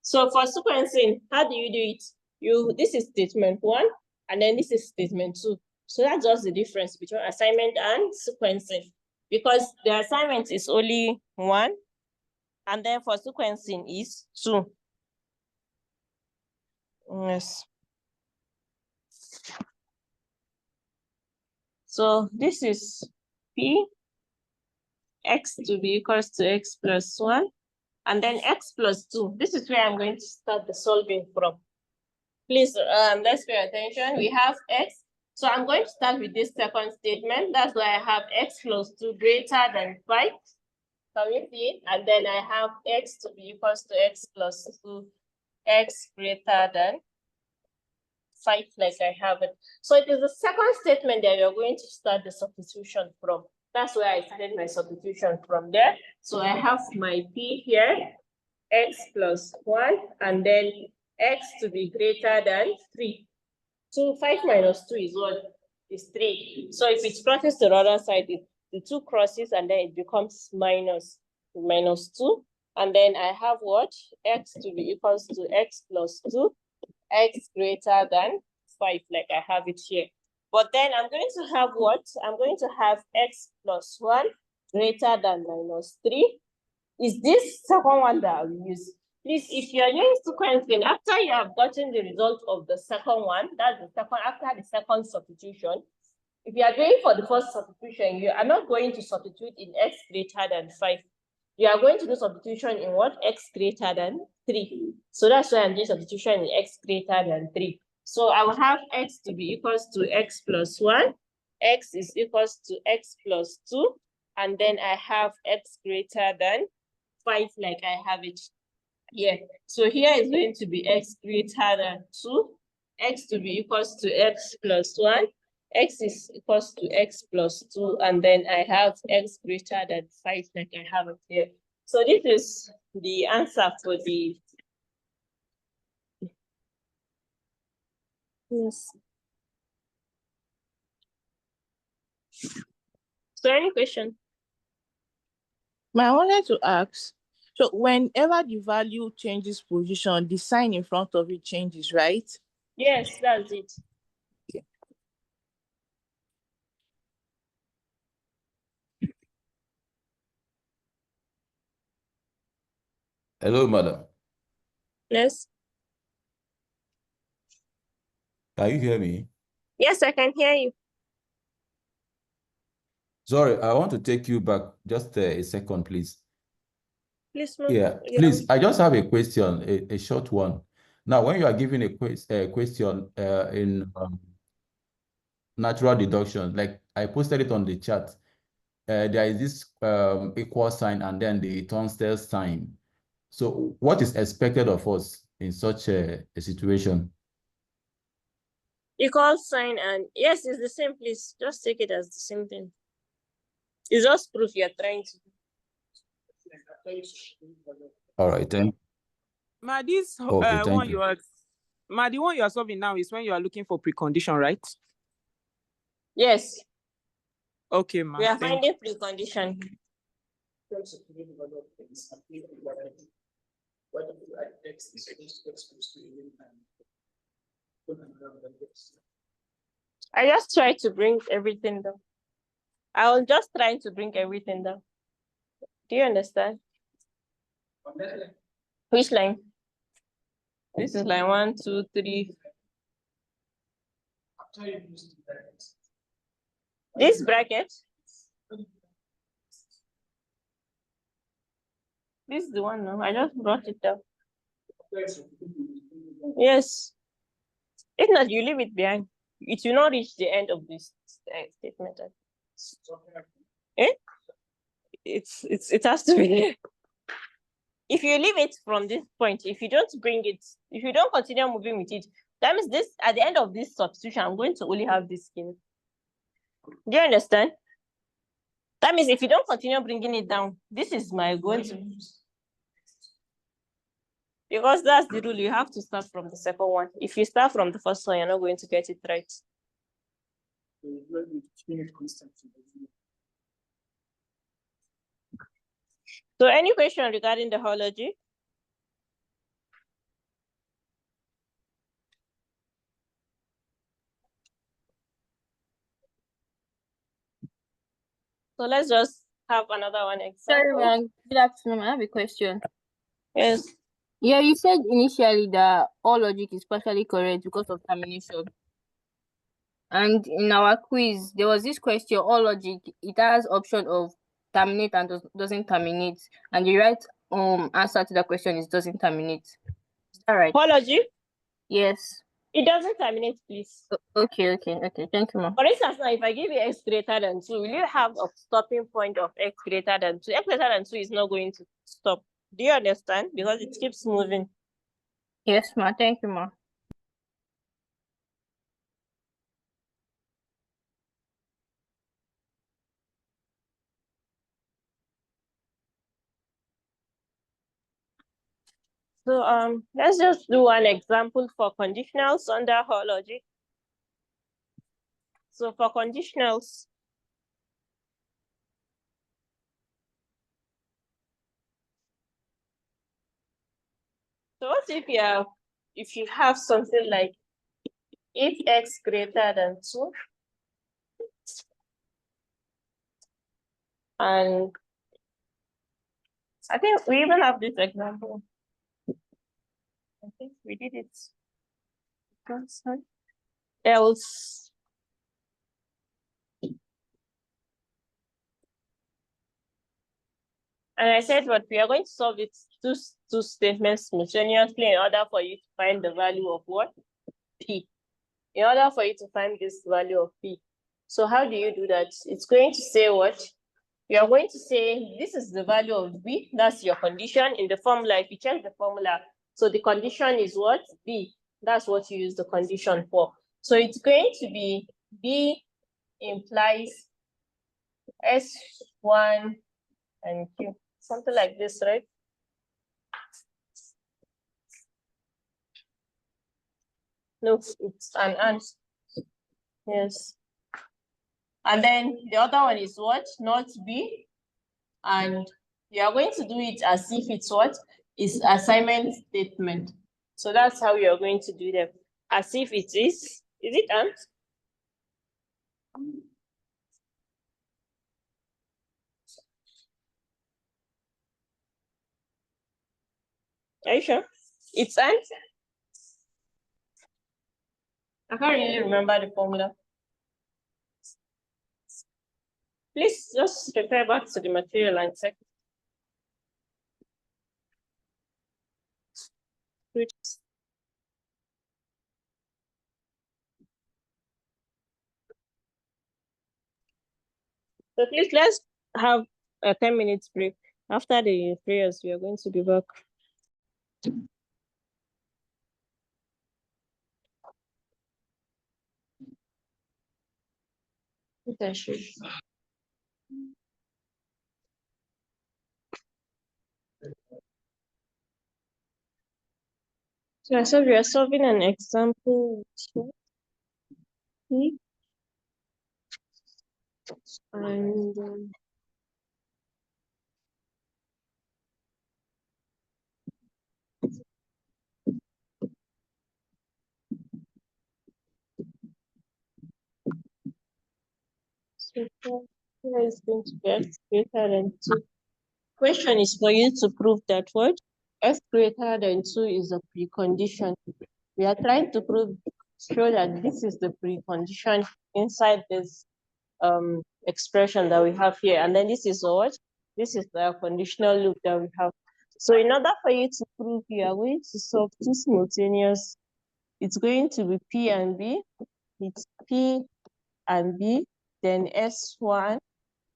So for sequencing, how do you do it? This is statement 1, and then this is statement 2. So that's just the difference between assignment and sequencing, because the assignment is only 1, and then for sequencing is 2. Yes. So this is P, x to be equals to x plus 1, and then x plus 2. This is where I'm going to start the solving from. Please, let's pay attention. We have x. So I'm going to start with this second statement. That's why I have x plus 2 greater than 5. Can you see it? And then I have x to be equals to x plus 2, x greater than 5, like I have it. So it is the second statement that you're going to start the substitution from. That's where I started my substitution from there. So I have my P here, x plus 1, and then x to be greater than 3. So 5 minus 2 is what? Is 3. So if it crosses to the other side, the 2 crosses, and then it becomes minus 2. And then I have what? X to be equals to x plus 2, x greater than 5, like I have it here. But then I'm going to have what? I'm going to have x plus 1 greater than minus 3. Is this second one that I will use? Please, if you're doing sequencing, after you have gotten the result of the second one, that's the second, after the second substitution, if you are doing for the first substitution, you are not going to substitute in x greater than 5. You are going to do substitution in what? X greater than 3. So that's why I'm doing substitution in x greater than 3. So I will have x to be equals to x plus 1, x is equals to x plus 2, and then I have x greater than 5, like I have it here. So here is going to be x greater than 2, x to be equals to x plus 1, x is equals to x plus 2, and then I have x greater than 5, like I have it here. So this is the answer for the... Yes. So any question? I wanted to ask, so whenever the value changes position, the sign in front of it changes, right? Yes, that's it. Okay. Hello, madam. Yes. Can you hear me? Yes, I can hear you. Sorry, I want to take you back just a second, please. Please move. Yeah, please. I just have a question, a short one. Now, when you are giving a question in natural deduction, like I posted it on the chat, there is this equal sign and then the turnstile sign. So what is expected of us in such a situation? Equal sign, and yes, it's the same. Please just take it as the same thing. It's just proof you're trying to. All right, then. Ma, this Okay, thank one you. the one you are solving now is when you are looking for precondition, right? Yes. Okay, ma. We are Thank finding precondition. What if you add X is supposed to even put another X? I just try to bring everything down. I was just trying to bring everything down. Do you understand? On that line, Which line? This is line 1, 2, 3. after you use the brackets. This bracket. This is the one now. I just brought it down. Yes. If not, you leave it behind. It will not reach the end of this statement. Eh? It has to be there. If you leave it from this point, if you don't bring it, if you don't continue moving with it, that means this at the end of this substitution, I'm going to only have this here. Do you understand? That means if you don't continue bringing it down, this is my going to. Because that's the rule, you have to start from the second one. If you start from the first one, you're not going to get it right. So any question regarding the homology? So let's just have another one example. Sorry, ma'am. Good afternoon. I have a question. Yes. Yeah, you said initially that all logic is partially correct because of termination. And in our quiz, there was this question, all logic, it has option of terminate and doesn't terminate. And the right answer to that question is doesn't terminate. Is that right? Homology? Yes. It doesn't terminate, please. Okay. Thank you, ma'am. For instance, now if I give you x greater than 2, will you have a stopping point of x greater than 2? X greater than 2 is not going to stop. Do you understand? Because it keeps moving. Yes, ma'am. Thank you, ma'am. So let's just do an example for conditionals under homology. So for conditionals, so what if you have something like if x greater than 2 and I think we even have this example. I think we did it. Else and I said what we are going to solve it two statements simultaneously in order for you to find the value of what? P. In order for you to find this value of P. So how do you do that? It's going to say what? You are going to say this is the value of B, that's your condition. In the formula, if you check the formula, so the condition is what? B. That's what you use the condition for. So it's going to be B implies S1 and Q. Something like this, right? No, it's an and. Yes. And then the other one is what? Not B. And you are going to do it as if it's what? It's assignment statement. So that's how you are going to do them. As if it is. Is it and? Are you sure? It's and? I can't really remember the formula. Please just refer back to the material and check. So please let's have a 10 minutes break. After the prayers, we are going to be back. Okay, sure. So I said we are solving an example. And So here is going to be x greater than 2. Question is for you to prove that what x greater than 2 is a precondition. We are trying to show that this is the precondition inside this expression that we have here. And then this is what? This is the conditional loop that we have. So in order for you to prove, you are going to solve two simultaneous. It's going to be P and B. It's P and B, then S1,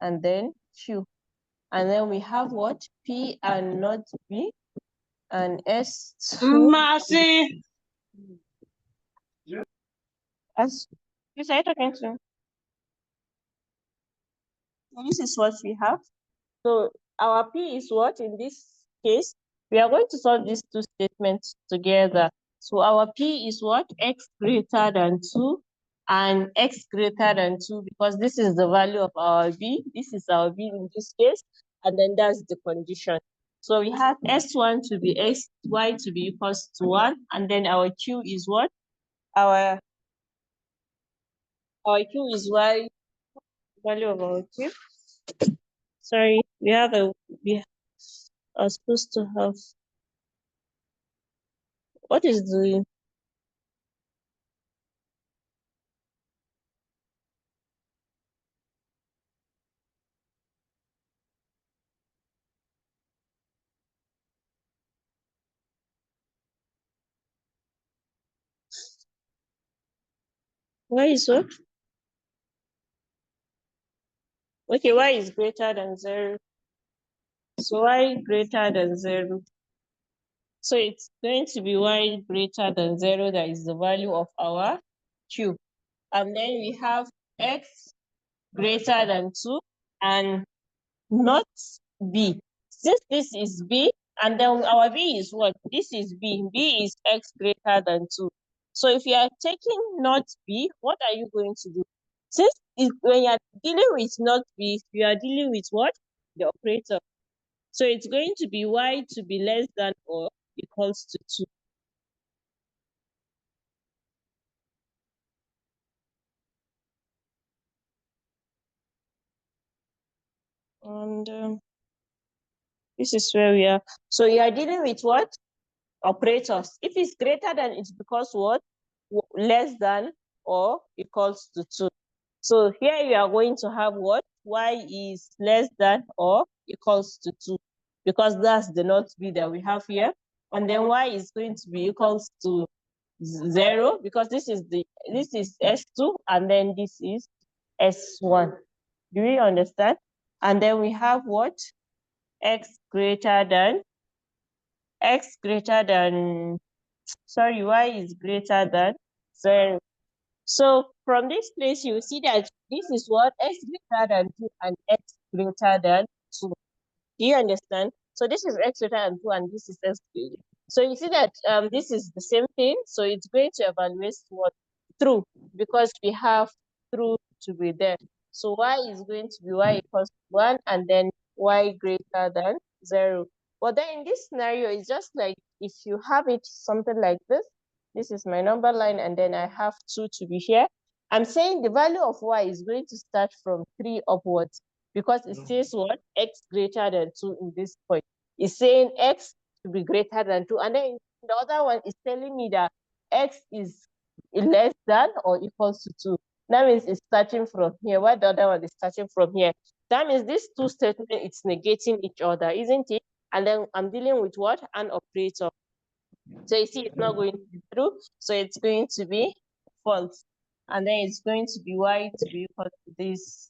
and then Q. And then we have what? P and not B, and S2. Mercy. As you say, talking to. So this is what we have. So our P is what in this case? We are going to solve these two statements together. So our P is what? X greater than 2 and X greater than 2, because this is the value of our B. This is our B in this case, and then that's the condition. So we have S1 to be X, Y to be equals to 1, and then our Q is what? Our Q is Y, value of our Q. Sorry, we are supposed to have, what is the, Y is what? Okay, Y is greater than 0. So Y greater than 0. So it's going to be Y greater than 0. That is the value of our Q. And then we have X greater than 2 and not B. Since this is B, and then our B is what? This is B. B is X greater than 2. So if you are taking not B, what are you going to do? Since when you are dealing with not B, you are dealing with what? The operator. So it's going to be Y to be less than or equals to 2. And this is where we are. So you are dealing with what? Operators. If it's greater than, it's because what? Less than or equals to 2. So here you are going to have what? Y is less than or equals to 2, because that's the not B that we have here. And then Y is going to be equals to 0, because this is S2 and then this is S1. Do we understand? And then we have what? X greater than, sorry, Y is greater than 0. So from this place, you see that this is what? X greater than 2 and X greater than 2. Do you understand? So this is X greater than 2 and this is X greater. So you see that this is the same thing. So it's going to evaluate what? True, because we have true to be there. So Y is going to be Y equals to 1 and then Y greater than 0. But then in this scenario, it's just like if you have it something like this. This is my number line, and then I have 2 to be here. I'm saying the value of Y is going to start from 3 upwards, because it says what? X greater than 2 in this point. It's saying X to be greater than 2. And then the other one is telling me that X is less than or equals to 2. That means it's starting from here, while the other one is starting from here. That means these two statements, it's negating each other, isn't it? And then I'm dealing with what? An operator. So you see, it's not going to be true. So it's going to be false. And then it's going to be Y to be equal to this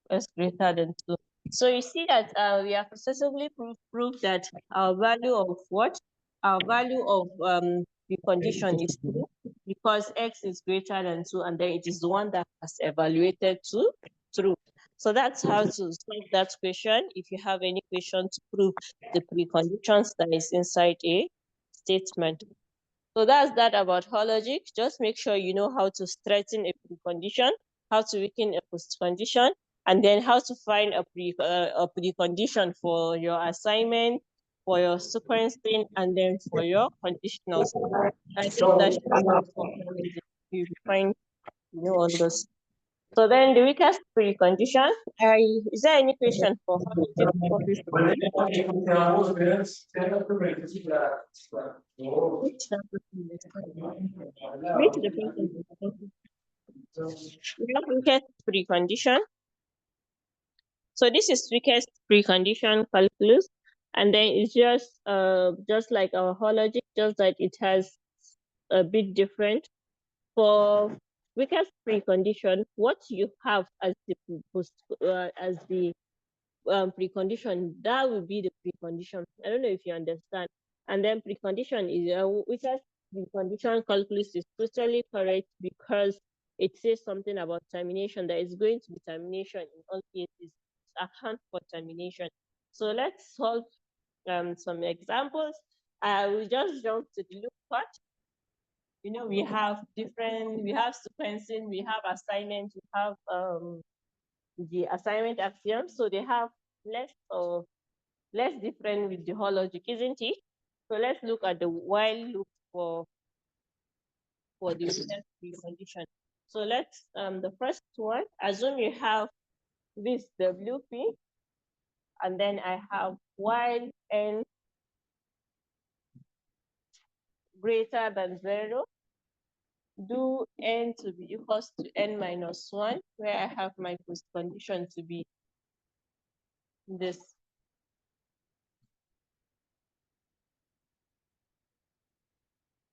X greater than 2. So you see that we have successfully proved that our value of what? Our value of the condition is true, because X is greater than 2, and then it is the one that has evaluated to true. So that's how to solve that question. If you have any question to prove the preconditions that is inside a statement. So that's that about logic. Just make sure you know how to straighten a precondition, how to weaken a postcondition, and then how to find a precondition for your assignment, for your sequencing, and then for your conditionals. I think that should be it for you find on this. So then the weakest precondition, is there any question for hologic before this? Read the question. We have weakest precondition. So this is weakest precondition calculus, and then it's just like our hologic, just that it has a bit different. For weakest precondition, what you have as the precondition, that will be the precondition. I don't know if you understand. And then precondition is weakest precondition calculus is totally correct because it says something about termination. There is going to be termination in all cases. Account for termination. So let's solve some examples. I will just jump to the loop part. You know, we have sequencing, we have assignment, we have the assignment axioms. So they have less different with the hologic, isn't it? So let's look at the while loop for the weakest precondition. So let's the first one, assume you have this WP, and then I have while n greater than 0, do n to be equals to n minus 1, where I have my post condition to be this.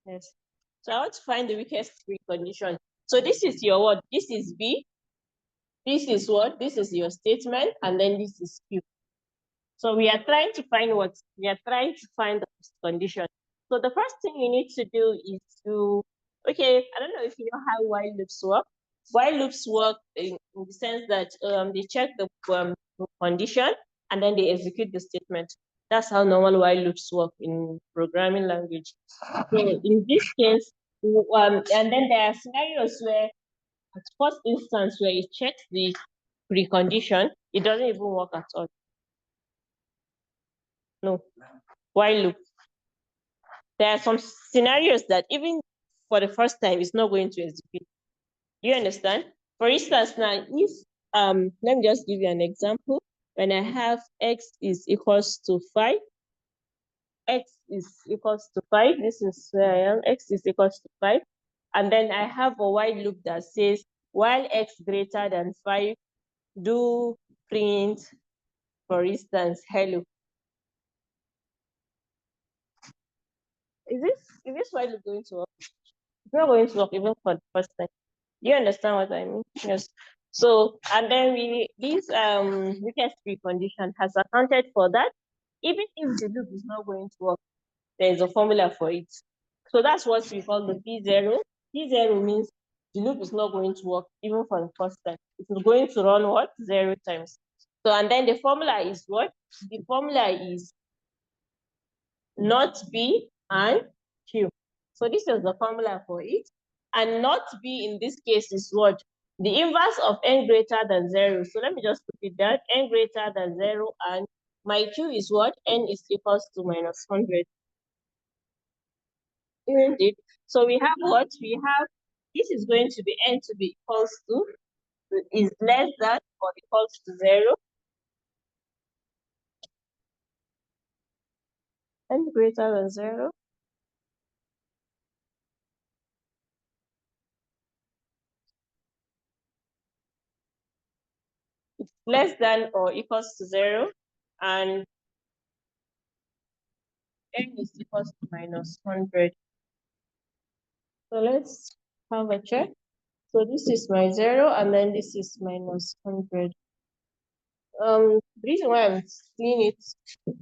Yes. So I want to find the weakest precondition. So this is your what? This is B. This is what? This is your statement, and then this is Q. So we are trying to find what? We are trying to find the post condition. So the first thing you need to do is to, okay, I don't know if you know how while loops work. While loops work in the sense that they check the condition and then they execute the statement. That's how normal while loops work in programming language. So in this case, and then there are scenarios where at first instance where it checks the precondition, it doesn't even work at all. No, while loop. There are some scenarios that even for the first time, it's not going to execute. Do you understand? For instance, now, if, let me just give you an example. When I have x is equals to 5, x is equals to 5, this is where I am, x is equals to 5, and then I have a while loop that says, while x greater than 5, do print, for instance, hello. Is this while loop going to work? It's not going to work even for the first time. Do you understand what I mean? Yes. So, and then this weakest precondition has accounted for that. Even if the loop is not going to work, there is a formula for it. So that's what we call the P0. P0 means the loop is not going to work even for the first time. It's going to run what? 0 times. So, and then the formula is what? The formula is not B and Q. So this is the formula for it. And not B in this case is what? The inverse of n greater than 0. So let me just put it down. N greater than 0, and my Q is what? N is equals to minus 100. Isn't it? So we have what? We have, this is going to be n to be equals to, is less than or equals to 0. N greater than 0. It's less than or equals to 0, and n is equals to minus 100. So let's have a check. So this is my 0, and then this is minus 100. The reason why I'm seeing it,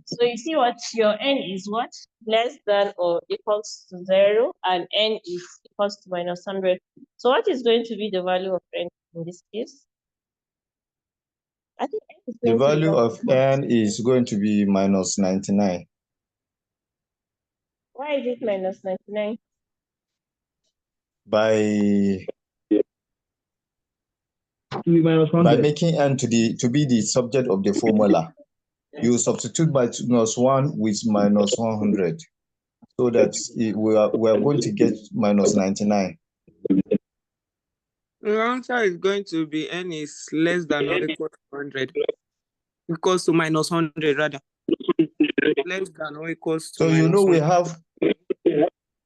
so you see what your n is what? Less than or equals to 0, and n is equals to minus 100. So what is going to be the value of n in this case? I think n is The going to be value of n is going to be minus 99. Why is it minus 99? By making n to be the subject of the formula, you substitute minus 1 with minus 100, so that we are going to get minus 99. The answer is going to be n is less than or equal to 100. Equals to minus 100 rather. Less than or equals to So you know minus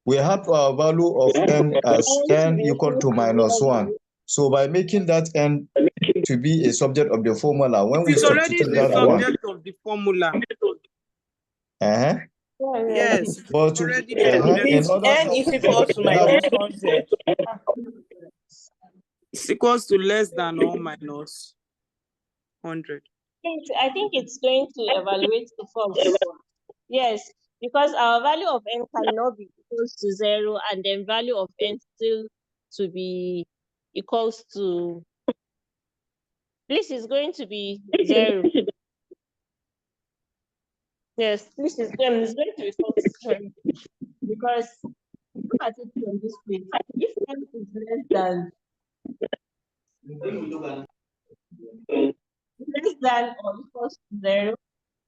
we have our value of n as n equal to minus 1. So by making that n to be a subject of the formula, when we It's already substitute the that one, subject of the formula. uh-huh. Yes, But it's already in Means other n is subjects, equals to we have minus 100. It's equals to less than or minus 100. I think it's going to evaluate to false. Yes, because our value of n cannot be equals to 0 and then value of n still to be equals to, this is going to be 0. Yes, this is going to be equal to 0 because look at it from this way. If n is less than or equals to 0,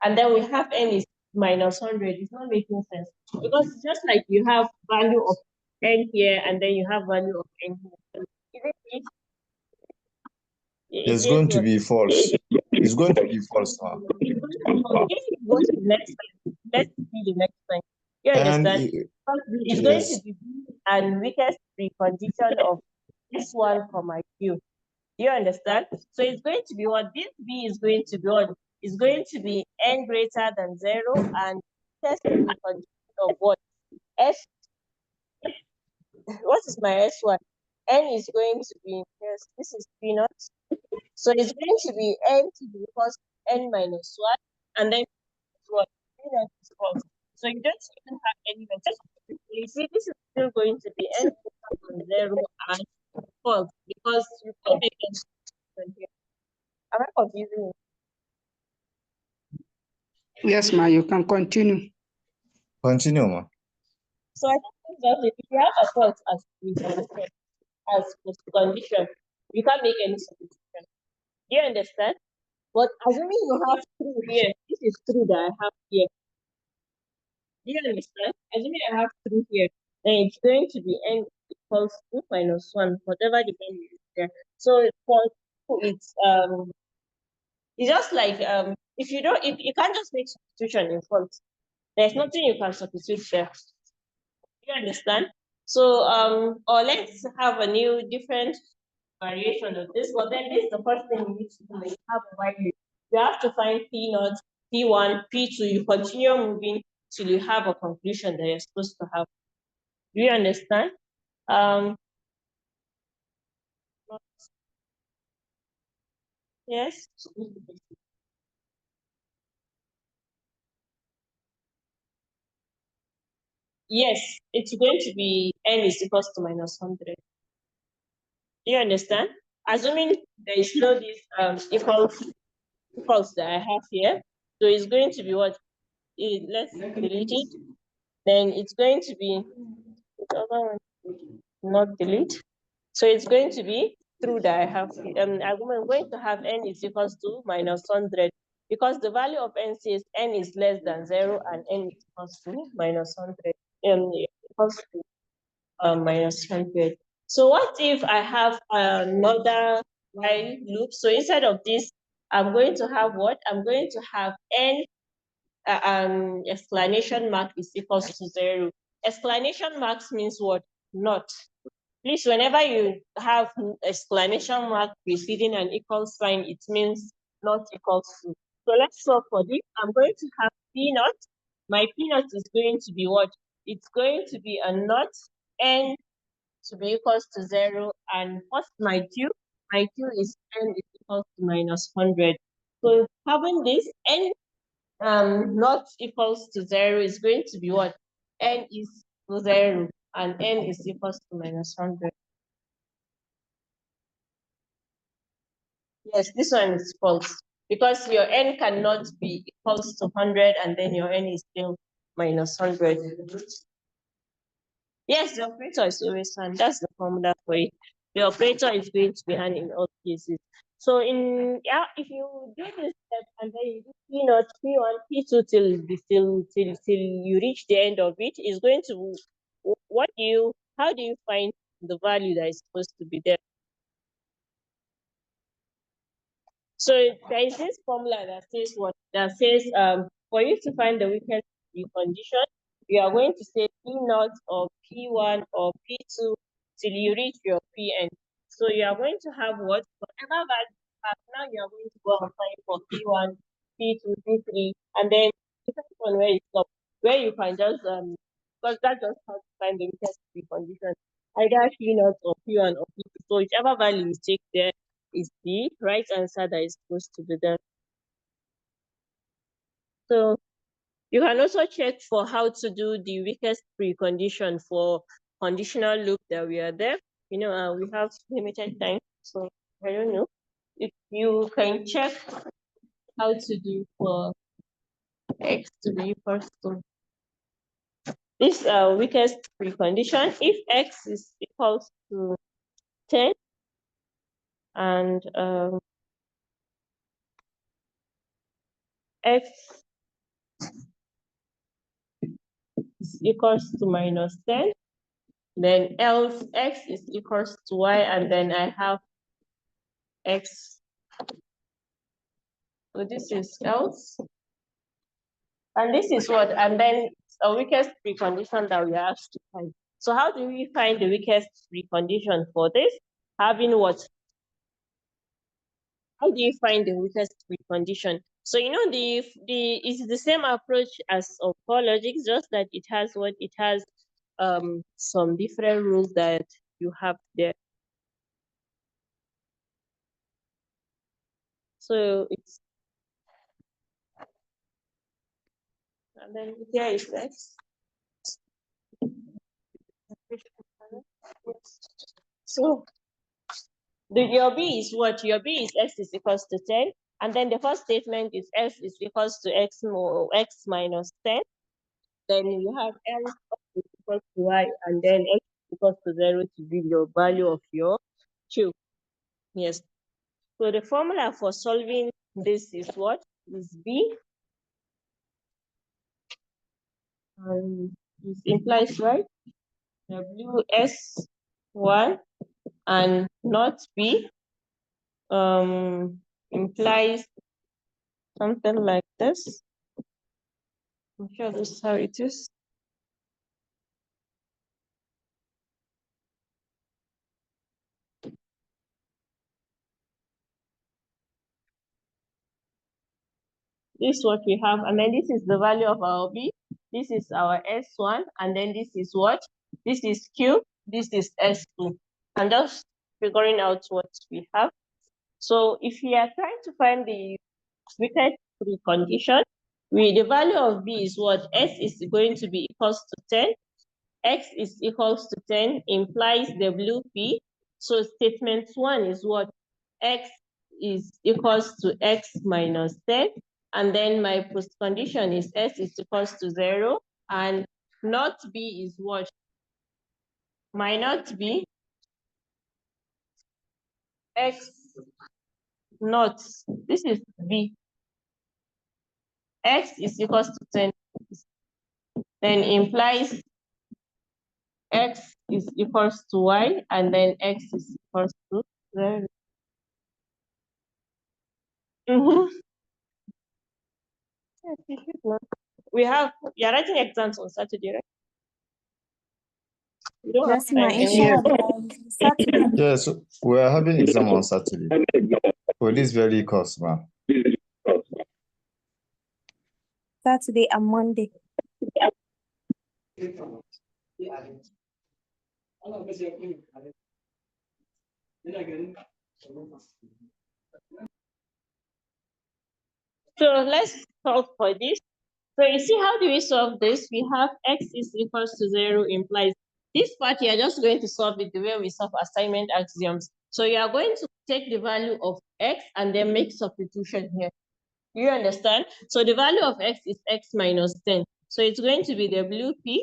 and then we have n is minus 100, it's not making sense. Because it's just like you have value of n here and then you have value of n here. it's going to be false. It's going to be false now. If you go to the next line, let's see the next line. You understand? It's going to be B and weakest precondition of this one for my Q. Do you understand? So it's going to be what? This B is going to be what? It's going to be n greater than 0 and weakest precondition of what? S. What is my S1? N is going to be, yes, this is P naught. So it's going to be n to the equals n minus 1, and then what? P naught is false. So you don't even have any method. You see, this is still going to be n from 0 and false because you can't make any difference here. Am I confusing you? Yes, ma, you can continue. Continue, ma. So I think that if you have a fault as condition, you can't make any substitution. Do you understand? But assuming you have true here, this is true that I have here. Do you understand? Assuming I have true here, then it's going to be n equals 2 minus 1, whatever the value is there. So for it's just like if you can't just make substitution in false, there's nothing you can substitute there. Do you understand? So or let's have a new different variation of this. But then this is the first thing you need to do. You have a while loop. You have to find P0, P1, P2. You continue moving till you have a conclusion that you're supposed to have. Do you understand? Yes. Yes, it's going to be n is equals to minus 100. Do you understand? Assuming there is no this equals that I have here, so it's going to be what? Let's delete it. Then it's going to be not delete. So it's going to be true that I have. I'm going to have n is equals to minus 100 because the value of n says n is less than 0 and n is equals to minus 100. Equals to minus 100. So what if I have another while loop? So instead of this, I'm going to have what? I'm going to have n exclamation mark is equals to 0. Exclamation marks means what? Not. Please, whenever you have exclamation mark preceding an equal sign, it means not equals to. So let's solve for this. I'm going to have P naught. My P naught is going to be what? It's going to be a naught n to be equals to 0. And what's my Q? My Q is n is equals to minus 100. So having this n not equals to 0 is going to be what? N is to 0 and n is equals to minus 100. Yes, this one is false because your n cannot be equals to 100 and then your n is still minus 100. Yes, the operator is always 1. That's the formula for it. The operator is going to be 1 in all cases. So if you do this step and then you do P0, P1, P2 till you reach the end of it, is going to how do you find the value that is supposed to be there? So there is this formula that says what? That says for you to find the weakest precondition, you are going to say P0 or P1 or P2 till you reach your Pn. So you are going to have what? Whatever value you have, now you are going to go and find for P1, P2, P3, and then depending on where you stop, where you can just because that's just how to find the weakest precondition. Either P0 or P1 or P2. So whichever value you take there is the right answer that is supposed to be done. So you can also check for how to do the weakest precondition for conditional loop that we are there. You know, we have limited time, so I don't know if you can check how to do for x to be equals to this weakest precondition. If x is equals to 10 and x is equals to minus 10, then else x is equals to y, and then I have x. So this is else. And this is what? And then a weakest precondition that we have to find. So how do we find the weakest precondition for this? Having what? How do you find the weakest precondition? So you know it's the same approach as of core logic, just that it has what it has some different rules that you have there. So it's and then here is x. So your B is what? Your B is x is equals to 10. And then the first statement is x is equals to x minus 10. Then you have L is equals to y, and then x is equals to 0 to be your value of your Q. Yes. So the formula for solving this is what? Is B. It implies, right? WS1 and not B implies something like this. I'm sure this is how it is. This is what we have, and then this is the value of our B. This is our S1, and then this is what? This is Q, this is S2. And just figuring out what we have. So if we are trying to find the weakest precondition, the value of B is what? S is going to be equals to 10. X is equals to 10 implies WP. So statement 1 is what? X is equals to X minus 10. And then my postcondition is S is equals to 0. And not B is what? My not B, X not. This is B. X is equals to 10. Then implies X is equals to Y, and then X is equals to 0. You're writing exams on Saturday, right? You don't Yes, have ma. time anymore. Saturday. Yes, we are having exam on Saturday for this very course, man. Saturday and Monday. So let's solve for this. So you see, how do we solve this? We have x is equals to 0 implies this part you are just going to solve it the way we solve assignment axioms. So you are going to take the value of x and then make substitution here. Do you understand? So the value of x is x minus 10. So it's going to be WP.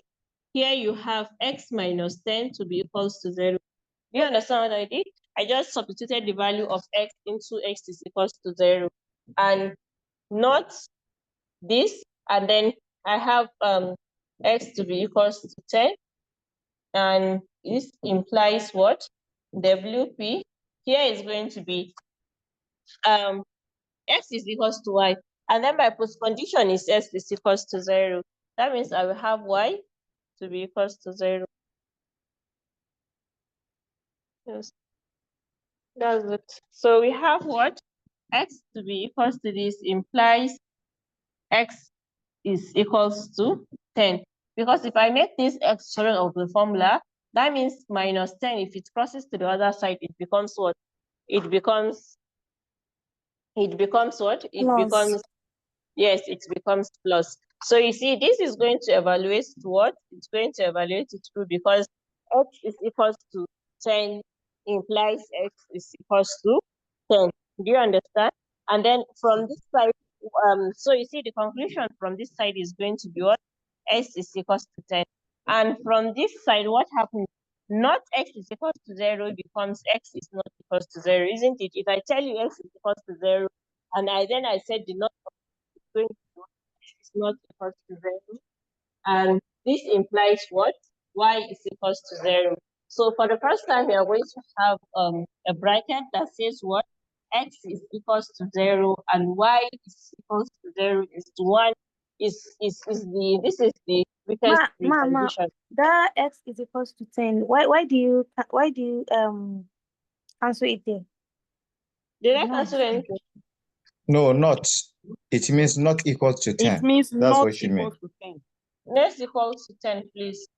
Here you have x minus 10 to be equals to 0. Do you understand what I did? I just substituted the value of x into x is equals to 0. And not this, and then I have x to be equals to 10, and this implies what? WP here is going to be x is equals to y. And then my postcondition is x is equals to 0. That means I will have y to be equals to 0. Yes, that's it. So we have what? X to be equals to this implies x is equals to 10. Because if I make this exponent of the formula, that means minus 10. If it crosses to the other side, it becomes what? It becomes what? It Plus. becomes, yes, it becomes plus. So you see, this is going to evaluate to what? It's going to evaluate it through because x is equals to 10 implies x is equals to 10. Do you understand? And then from this side, so you see the conclusion from this side is going to be what? X is equals to 10. And from this side, what happens? Not x is equals to 0 becomes x is not equals to 0, isn't it? If I tell you x is equals to 0, and I said the not is going to be x is not equals to 0, and this implies what? Y is equals to 0. So for the first time, we are going to have a bracket that says what? X is equals to 0 and y is equals to 0 is to 1 this is the weakest precondition. That x is equals to 10. Why do you cancel it there? Did I cancel anything? No, not. It means not equal to 10. It means That's not what she meant. equal to 10. Next equals to 10, please.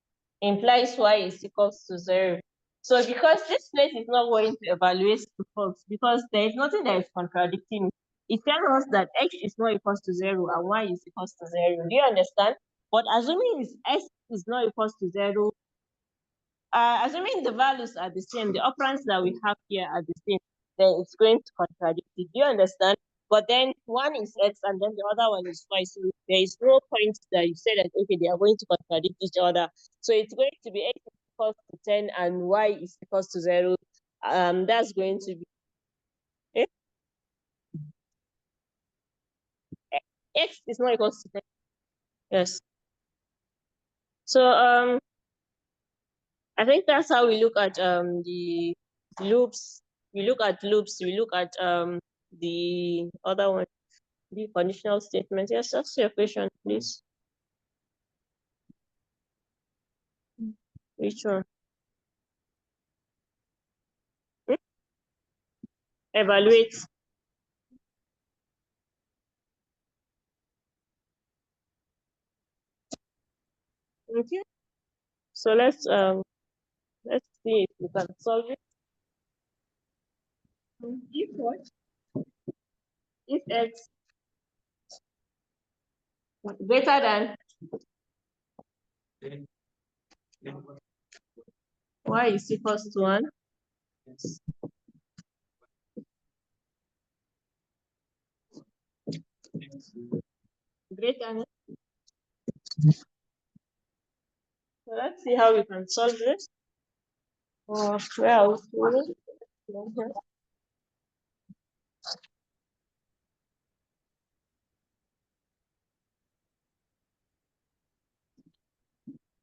Implies y is equals to 0. So because this place is not going to evaluate the false, because there is nothing that is contradicting it tells us that x is not equals to 0 and y is equals to 0. Do you understand? But assuming x is not equals to 0, assuming the values are the same, the operands that we have here are the same, then it's going to contradict it. Do you understand? But then one is x and then the other one is y. So there is no point that you say that, okay, they are going to contradict each other. So it's going to be x is equals to 10 and y is equals to 0. That's going to be x is not equals to 10. Yes. So I think that's how we look at the loops. We look at loops. We look at the other one, the conditional statement. Yes, that's your question, please. Which one? Evaluate. Okay. So let's see if we can solve it. If what? If x greater than y is equals to 1. Greater than. So let's see how we can solve this. Or where else?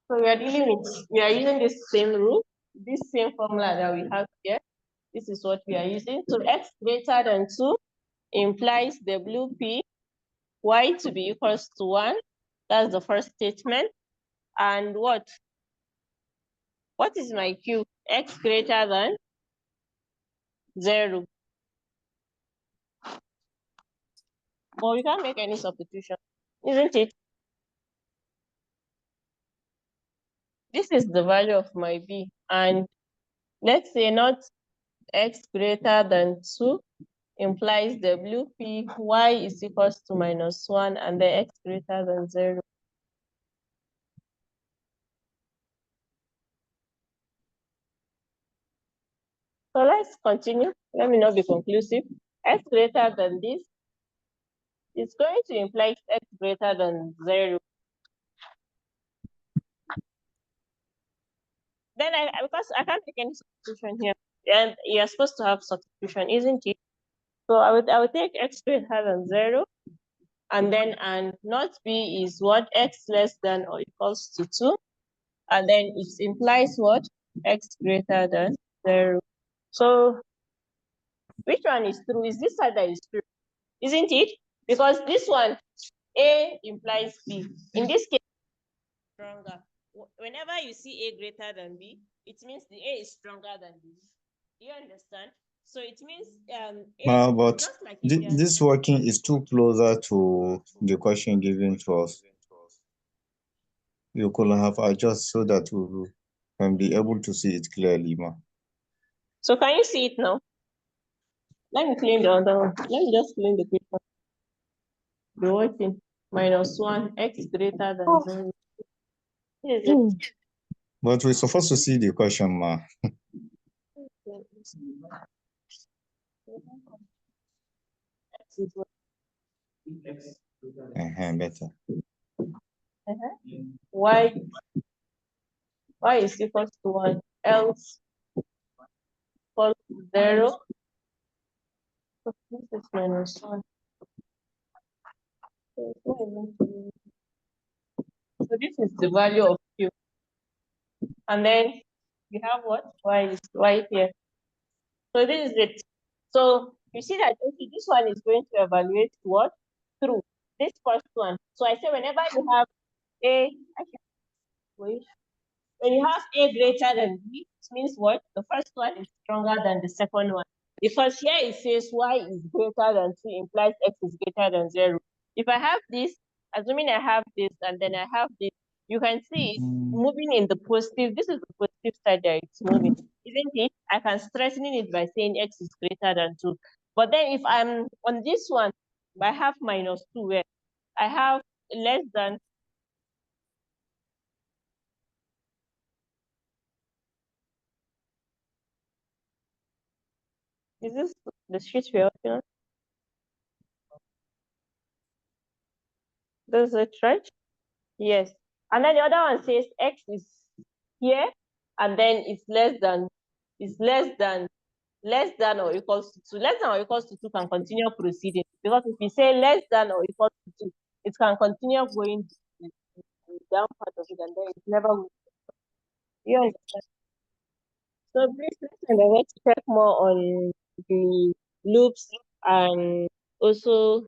So we are using this same rule, this same formula that we have here. This is what we are using. So x greater than 2 implies WP y to be equals to 1. That's the first statement. And what? What is my Q? X greater than 0. But we can't make any substitution, isn't it? This is the value of my B. And let's say not x greater than 2 implies WP y is equals to -1 and then x greater than 0. So let's continue. Let me not be conclusive. X greater than this is going to imply x greater than 0. Then because I can't make any substitution here, and you're supposed to have substitution, isn't it? So I would take x greater than 0, and then not B is what? X less than or equals to 2, and then it implies what? X greater than 0. So which one is true? Is this side that is true? isn't it? Because this one, A implies B. In this case, stronger. Whenever you see A greater than B, it means the A is stronger than B. Do you understand? So it means A, But just like if you are this working is too closer to the question given to us. You could have adjusted so that we can be able to see it clearly, ma. So can you see it now? Let me clean the other one. Let me just clean the paper. The working -1, x greater than 0. Is it? But we're supposed to see the question, ma. X is what? Better. Y is equals to 1, else equals to 0. So this is -1. So this is the value of Q. And then we have what? Y is right here. So this is it. So you see that okay, this one is going to evaluate what? True. This first one. So I say whenever you have A, when you have A greater than B, it means what? The first one is stronger than the second one. Because here it says Y is greater than 2 implies X is greater than 0. If I have this, assuming I have this and then I have this, you can see it's moving in the positive. This is the positive side that it's moving, isn't it? I can strengthen it by saying X is greater than 2. But then if I'm on this one, I have -2 where I have less than. Is this the sheet we're working on? Does it right? Yes. And then the other one says X is here, and then it's less than or equals to 2. Less than or equals to 2 can continue proceeding. Because if you say less than or equals to 2, it can continue going down part of it, and then it's never going to. You understand? So please let's check more on the loops and also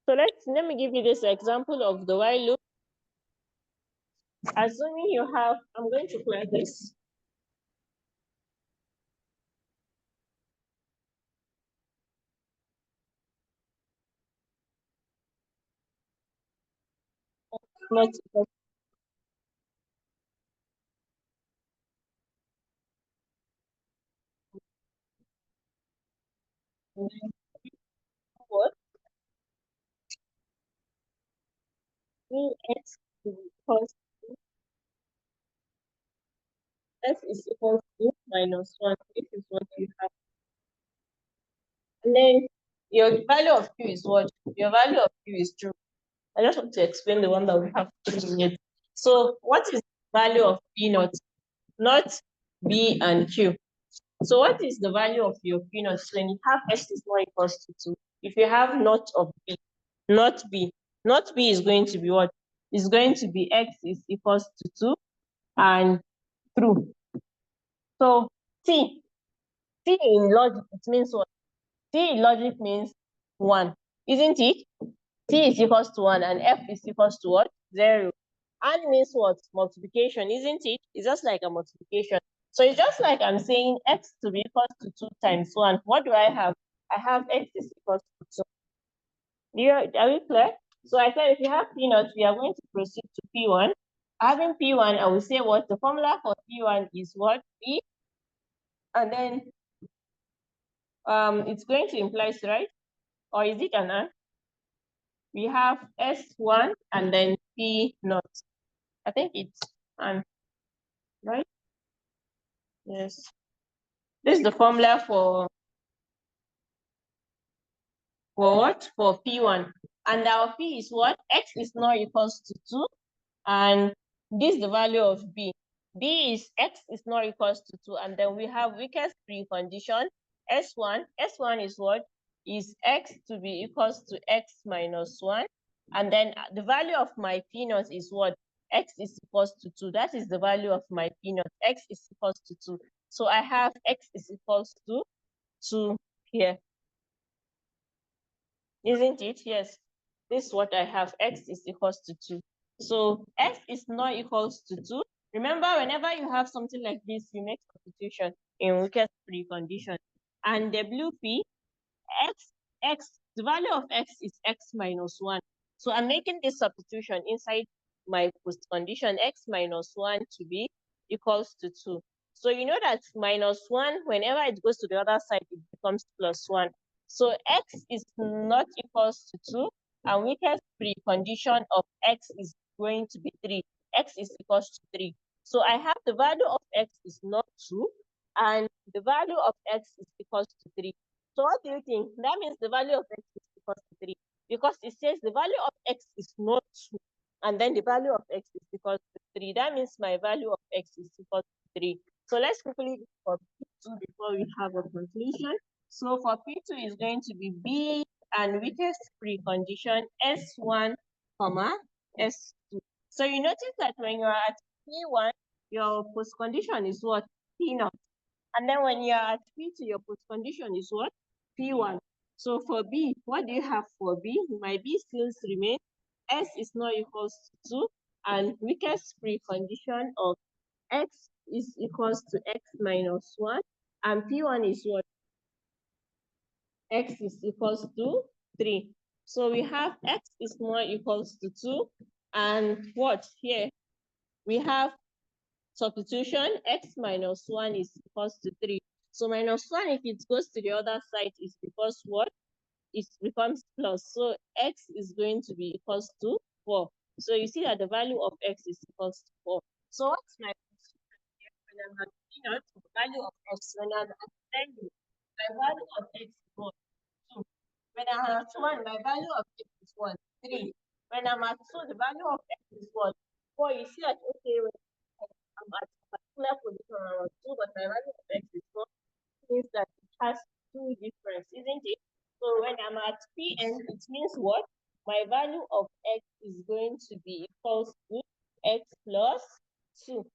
so let me give you this example of the while loop. Assuming you have, I'm going to clear this. Not what? 2x equals x is equal to -1. This is what you have. And then your value of q is what? Your value of q is true. I just want to explain the one that we have 3 minutes. So what is the value of p naught? Not b and q. So what is the value of your p naught when you have x is not equals to 2? If you have not of b, not b is going to be what? It's going to be x is equals to 2 and true. So T in logic, it means what? T in logic means 1, isn't it? T is equals to 1 and F is equals to what? 0. And means what? Multiplication, isn't it? It's just like a multiplication. So it's just like I'm saying x to be equals to 2 times 1. What do I have? I have x is equals to 2. Are we clear? So I said if you have P naught, we are going to proceed to P1. Having P1, I will say what? The formula for P1 is what? P. And then it's going to imply, right? Or is it an and? We have S1 and then P naught. I think it's an, right? Yes. This is the formula for what? For P1. And our P is what? X is not equals to 2. And this is the value of B. B is X is not equals to 2. And then we have weakest precondition, S1. S1 is what? Is X to be equals to X minus 1. And then the value of my P naught is what? x is equals to 2. That is the value of my P naught. X is equals to 2. So I have x is equals to 2 here. Isn't it? Yes. This is what I have. X is equals to 2. So x is not equals to 2. Remember, whenever you have something like this, you make substitution in weakest precondition. And WP, the value of x is x minus 1. So I'm making this substitution inside my post condition, x minus 1 to be equals to 2. So you know that minus 1, whenever it goes to the other side, it becomes plus 1. So x is not equals to 2, and weakest precondition of x is going to be 3. X is equals to 3. So I have the value of x is not 2, and the value of x is equals to 3. So what do you think? That means the value of x is equals to 3, because it says the value of x is not 2, and then the value of x is equals to 3. That means my value of x is equals to 3. So let's quickly do for P2 before we have a conclusion. So for P2 is going to be B and weakest precondition S1, S2. So you notice that when you are at P1, your post condition is what? P0. And then when you are at P2, your post condition is what? P1. So for B, what do you have for B? My B still remains. S is not equals to 2, and weakest precondition of x is equals to x minus 1, and P1 is what? X is equals to 3. So we have x is not equals to 2, and what here? We have substitution, x minus 1 is equals to 3. So minus 1, if it goes to the other side, is because what? It becomes plus. So x is going to be equals to 4. So you see that the value of x is equals to 4. So what's my substitution here? When I'm at P0, the value of x, when I'm at 10, my value of x is what? 2. When I'm at 1, my value of x is what? 3. When I'm at 2, the value of x is what? 4. You see that, okay, when I'm at a particular position around 2, but my value of x is 4, means that it has 2 differences, isn't it? So when I'm at Pn, it means what? My value of x is going to be equals to x plus 2.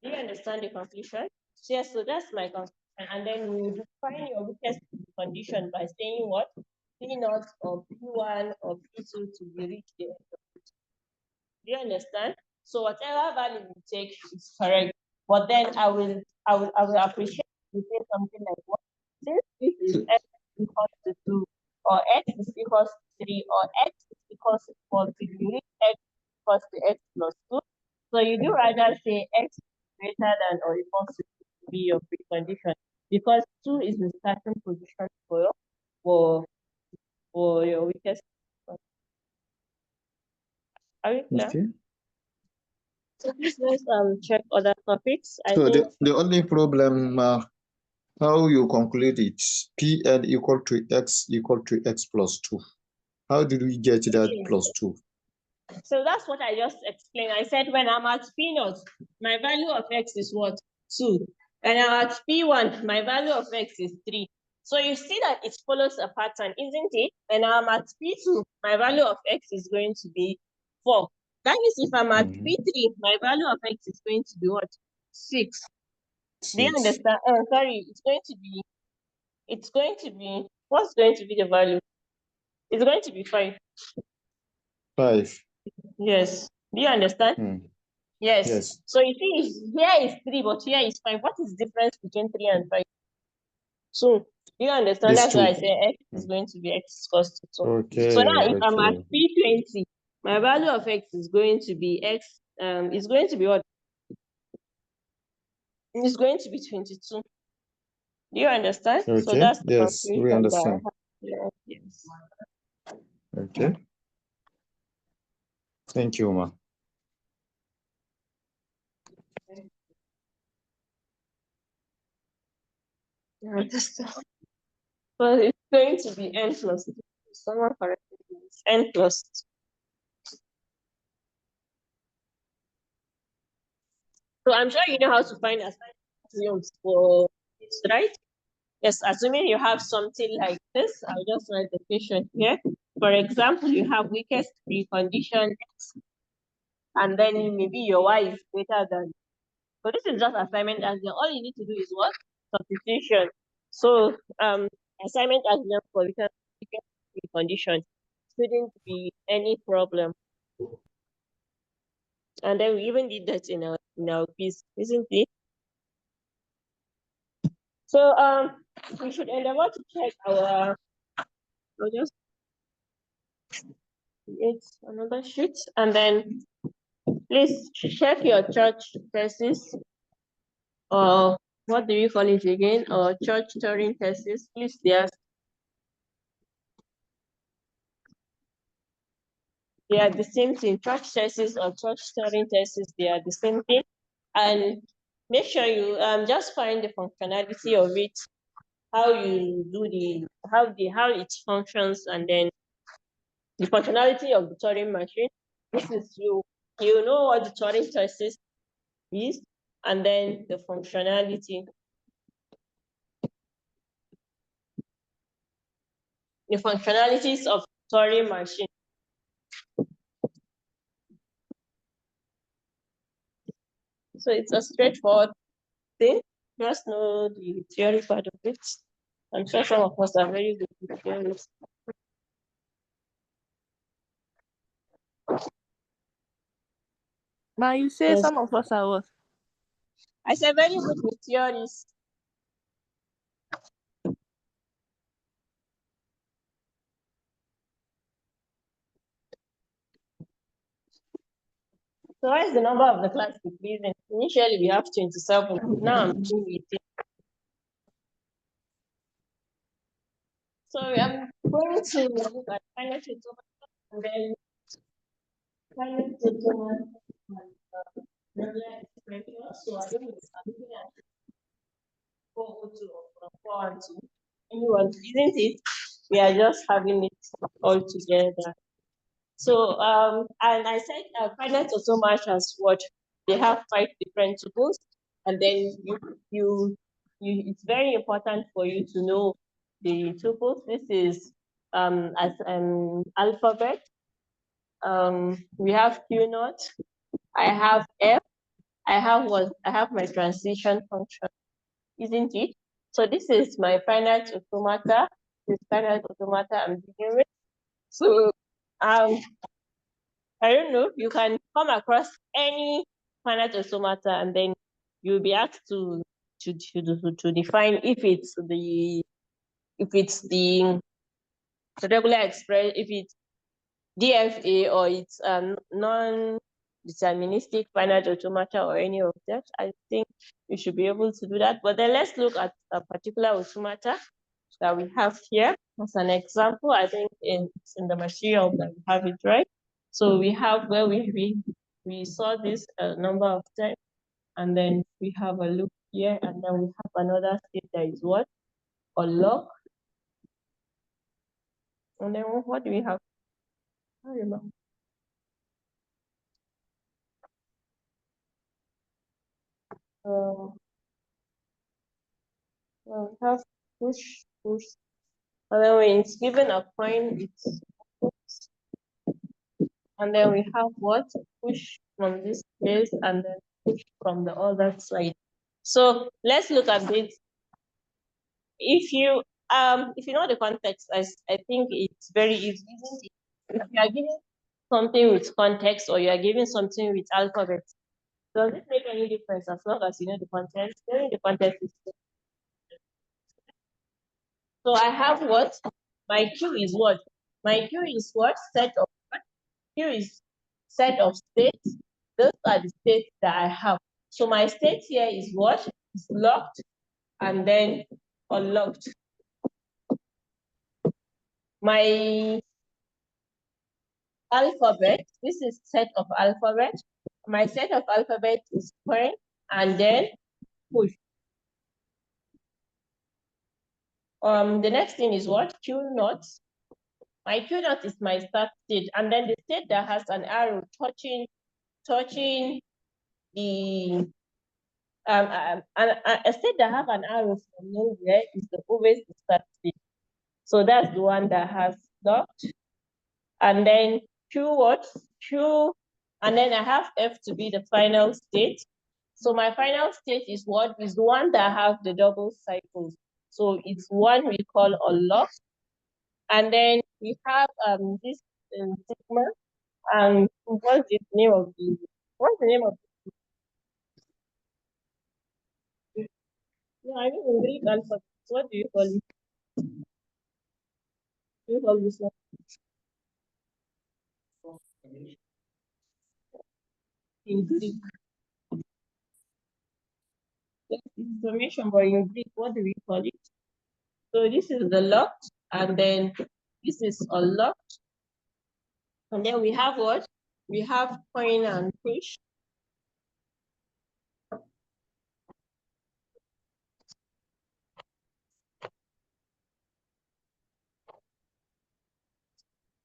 Do you understand the conclusion? Yes, so that's my conclusion. And then we will define your weakest condition by saying what? P0 or P1 or P2 to be reached the end of it. Do you understand? So whatever value you take is correct. But then I will appreciate if you say something like what? Since this is x equals to 2, or x is equals to 3, or x is equals to 4, to you need x equals to x plus 2. So you do rather say x is greater than or equals to be your precondition, because 2 is the starting position for your weakest. Are you clear? Okay. So let's check other topics. So the only problem, how you conclude it, Pn equal to x plus 2. How did we get that plus 2? So that's what I just explained. I said when I'm at P0, my value of x is what? 2. When I'm at P1, my value of x is 3. So you see that it follows a pattern, isn't it? When I'm at P2, my value of x is going to be 4. That means if I'm at P3, my value of x is going to be what? 6. Do you understand? Oh, sorry, it's going to be, what's going to be the value? It's going to be 5. 5. Yes. Do you understand? Yes. Yes. So you see, here is 3, but here is 5. What is the difference between 3 and 5? So, do you understand? It's That's why I 2. say x is going to be x equals to 2. Okay. So now if I'm at P20, my value of x is going to be x, is going to be what? It's going to be 22. Do you understand? Okay. So that's the Yes, we conclusion understand. that I have. Yes. Okay. Thank you, ma. You understand? So it's going to be n plus 2. Someone corrected me. It's n plus 2. So I'm sure you know how to find assignments for this, right? Yes, assuming you have something like this, I'll just write the question here. For example, you have weakest precondition x and then maybe your y is greater than. So this is just assignment axiom. All you need to do is what? Substitution. So assignment axiom for weaker condition shouldn't be any problem. And then we even did that in our quiz, isn't it? So we should endeavor to check our. I'll just create another sheet, and then please check your church thesis, or what do you call it again, or church Turing thesis. Please, they are the same thing. Church thesis or church Turing thesis, they are the same thing. And make sure you just find the functionality of it, how you do how it functions, and then the functionality of the Turing machine. This is you know what the Turing thesis is, and then the functionality. The functionalities of Turing machine. So it's a straightforward thing. Just know the theory part of it. I'm sure some of us are very good with theories. Ma, you say Yes. some of us are what? I said very good with theories. So why is the number of the class decreasing? Initially we have 27. Now I'm doing 18. So I'm going to look at finite automata, and then finite automata and regular expression. So I'm looking at 402 or 412. Anyone, isn't it? We are just having it all together. So and I said finite automata as what they have 5 different tuples, and then you it's very important for you to know the tuples. This is as alphabet. We have Q naught. I have F. I have my transition function, isn't it? So this is my finite automata. This finite automata I'm dealing with. So I don't know, you can come across any finite automata, and then you'll be asked to define if it's the regular express, if it's DFA, or it's non-deterministic finite automata, or any of that. I think you should be able to do that. But then let's look at a particular automata that we have here as an example. I think it's in the material that we have it, right? So we have where we saw this a number of times, and then we have a loop here, and then we have another state that is what? Or log. And then what do we have? I don't remember. We have push, and then when it's given a coin, it's push. And then we have what? Push from this place, and then push from the other side. So let's look at this. If you know the context, I think it's very easy, isn't it? If you are giving something with context, or you are giving something with alphabets, does it make any difference as long as you know the context? Knowing the context is. So I have what? My Q is what? My Q is what? Set of what? Q is set of states. Those are the states that I have. So my state here is what? It's locked and then unlocked. My alphabet, this is set of alphabet. My set of alphabet is coin and then push. The next thing is what? Q naught. My Q naught is my start state, and then the state that has an arrow touching the a state that have an arrow from nowhere is always the start state. So that's the one that has locked. And then Q what? Q And then I have F to be the final state. So my final state is what? Is the one that have the double cycles. So it's one we call unlocked. And then we have this sigma. What's the name of the no, I mean in Greek alphabet. What do you call it? Do you call this one? In Greek. That's information, but in Greek, what do we call it? So this is the locked, and then this is unlocked. And then we have what? We have point and push.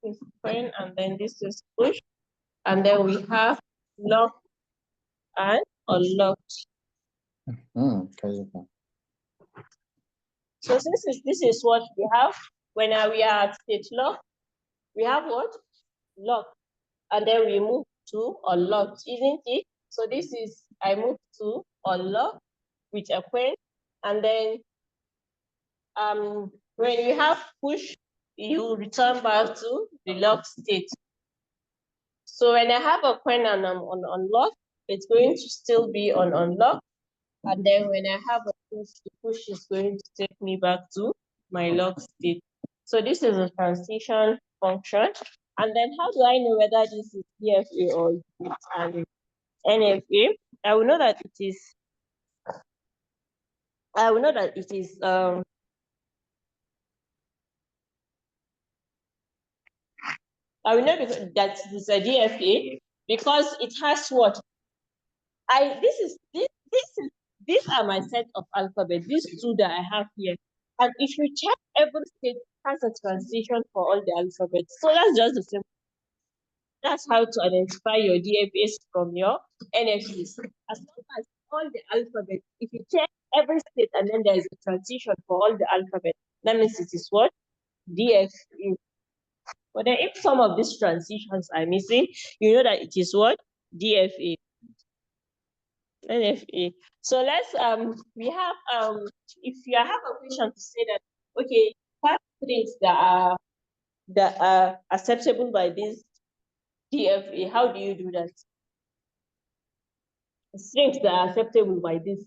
This is point, and then this is push. And then we have lock and unlocked. So this is what we have when we are at state lock. We have what? Lock. And then we move to unlocked, isn't it? So this is, I move to unlock with a point. And then when you have push, you return back to the lock state. So when I have a point and I'm on unlock, it's going to still be on unlock. And then when I have a push, the push is going to take me back to my lock state. So this is a transition function. And then how do I know whether this is DFA or it's NFA? I will know that it is I will know that it is I will know that it is a DFA because it has what? These are my set of alphabet, these two that I have here. And if you check, every state has a transition for all the alphabets. So that's just the same. That's how to identify your DFAs from your NFAs. As long as all the alphabet, if you check every state and then there is a transition for all the alphabet, that means it is what? DFA. But then if some of these transitions are missing, you know that it is what? DFA. NFA. So let's we have if you have a question to say that okay, 5 strings that are acceptable by this DFA, how do you do that? Strings that are acceptable by this.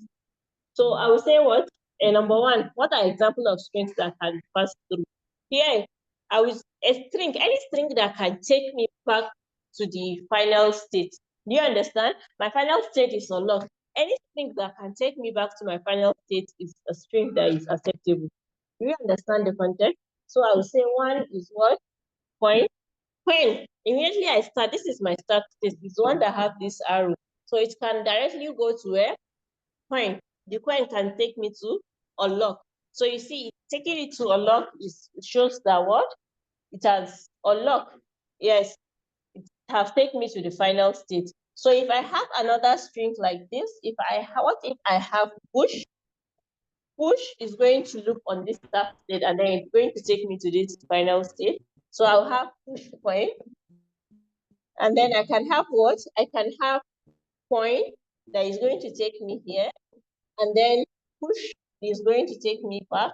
So I will say what? Number one, what are examples of strings that can pass through? Here, any string that can take me back to the final state. Do you understand? My final state is unlocked. Any string that can take me back to my final state is a string that is acceptable. Do you understand the context? So I will say one is what? Point. Point. Immediately I start, this is my start state. It's one that have this arrow. So it can directly go to where? Point. The coin can take me to unlock. So you see, taking it to unlock shows that what? It has unlocked. Yes, it has taken me to the final state. So if I have another string like this, what if I have push? Push is going to look on this start state and then it's going to take me to this final state. So I'll have push point. And then I can have what? I can have point that is going to take me here. And then push is going to take me back.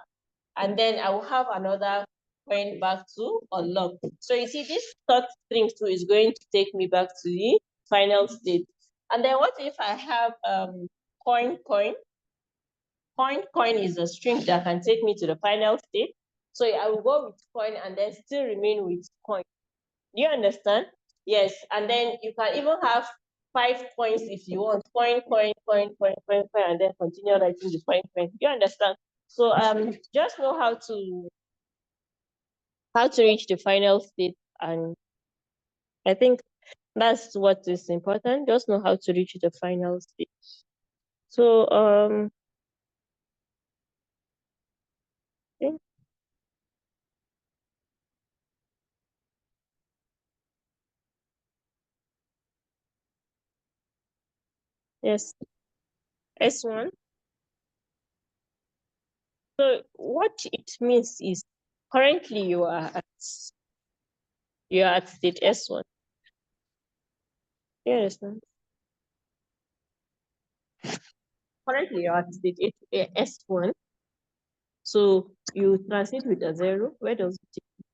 And then I will have another point back to unlock. So you see, this short string too is going to take me back to the final state. And then what if I have coin? Coin is a string that can take me to the final state. So I will go with coin and then still remain with coin. Do you understand? Yes. And then you can even have 5 points if you want. Coin, and then continue writing the point. Do you understand? So just know how to reach the final state, and I think that's what is important. Just know how to reach the final state. So okay. Yes, S1. So what it means is currently you are at state S1. Do you understand? Currently, you're at state S1. So you transit with a 0. Where does it take you?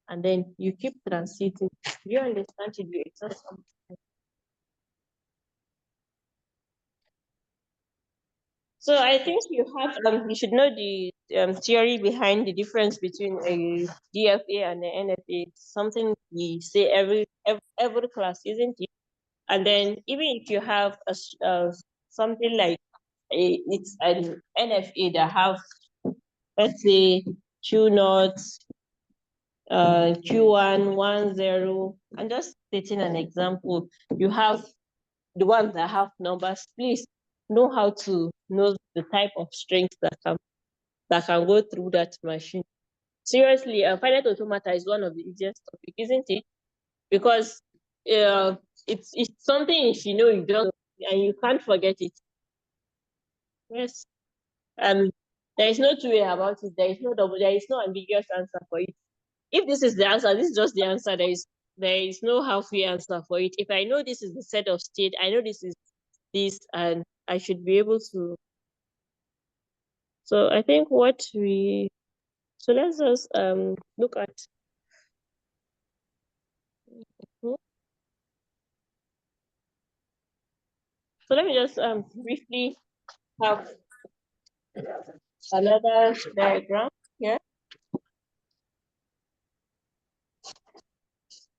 And then you keep transiting. Do you understand? To do exhaust something? So I think you should know the theory behind the difference between a DFA and an NFA. It's something we say every class, isn't it? And then even if you have something like it's an NFA that have, let's say, Q0, Q1, 10. I'm just stating an example. You have the ones that have numbers. Please know how to know the type of strings that can go through that machine. Seriously, finite automata is one of the easiest topic, isn't it? Because it's something if you know you don't and you can't forget it. Yes. There is no two way about it. There is no ambiguous answer for it. If this is the answer, this is just the answer. There is no halfway answer for it. If I know this is the set of state, I know this is this, and I should be able to. So I think so let's just look at. So let me just briefly have another diagram here.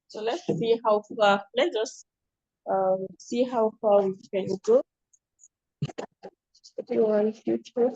So let's see how far. Let's just see how far we can go. Future.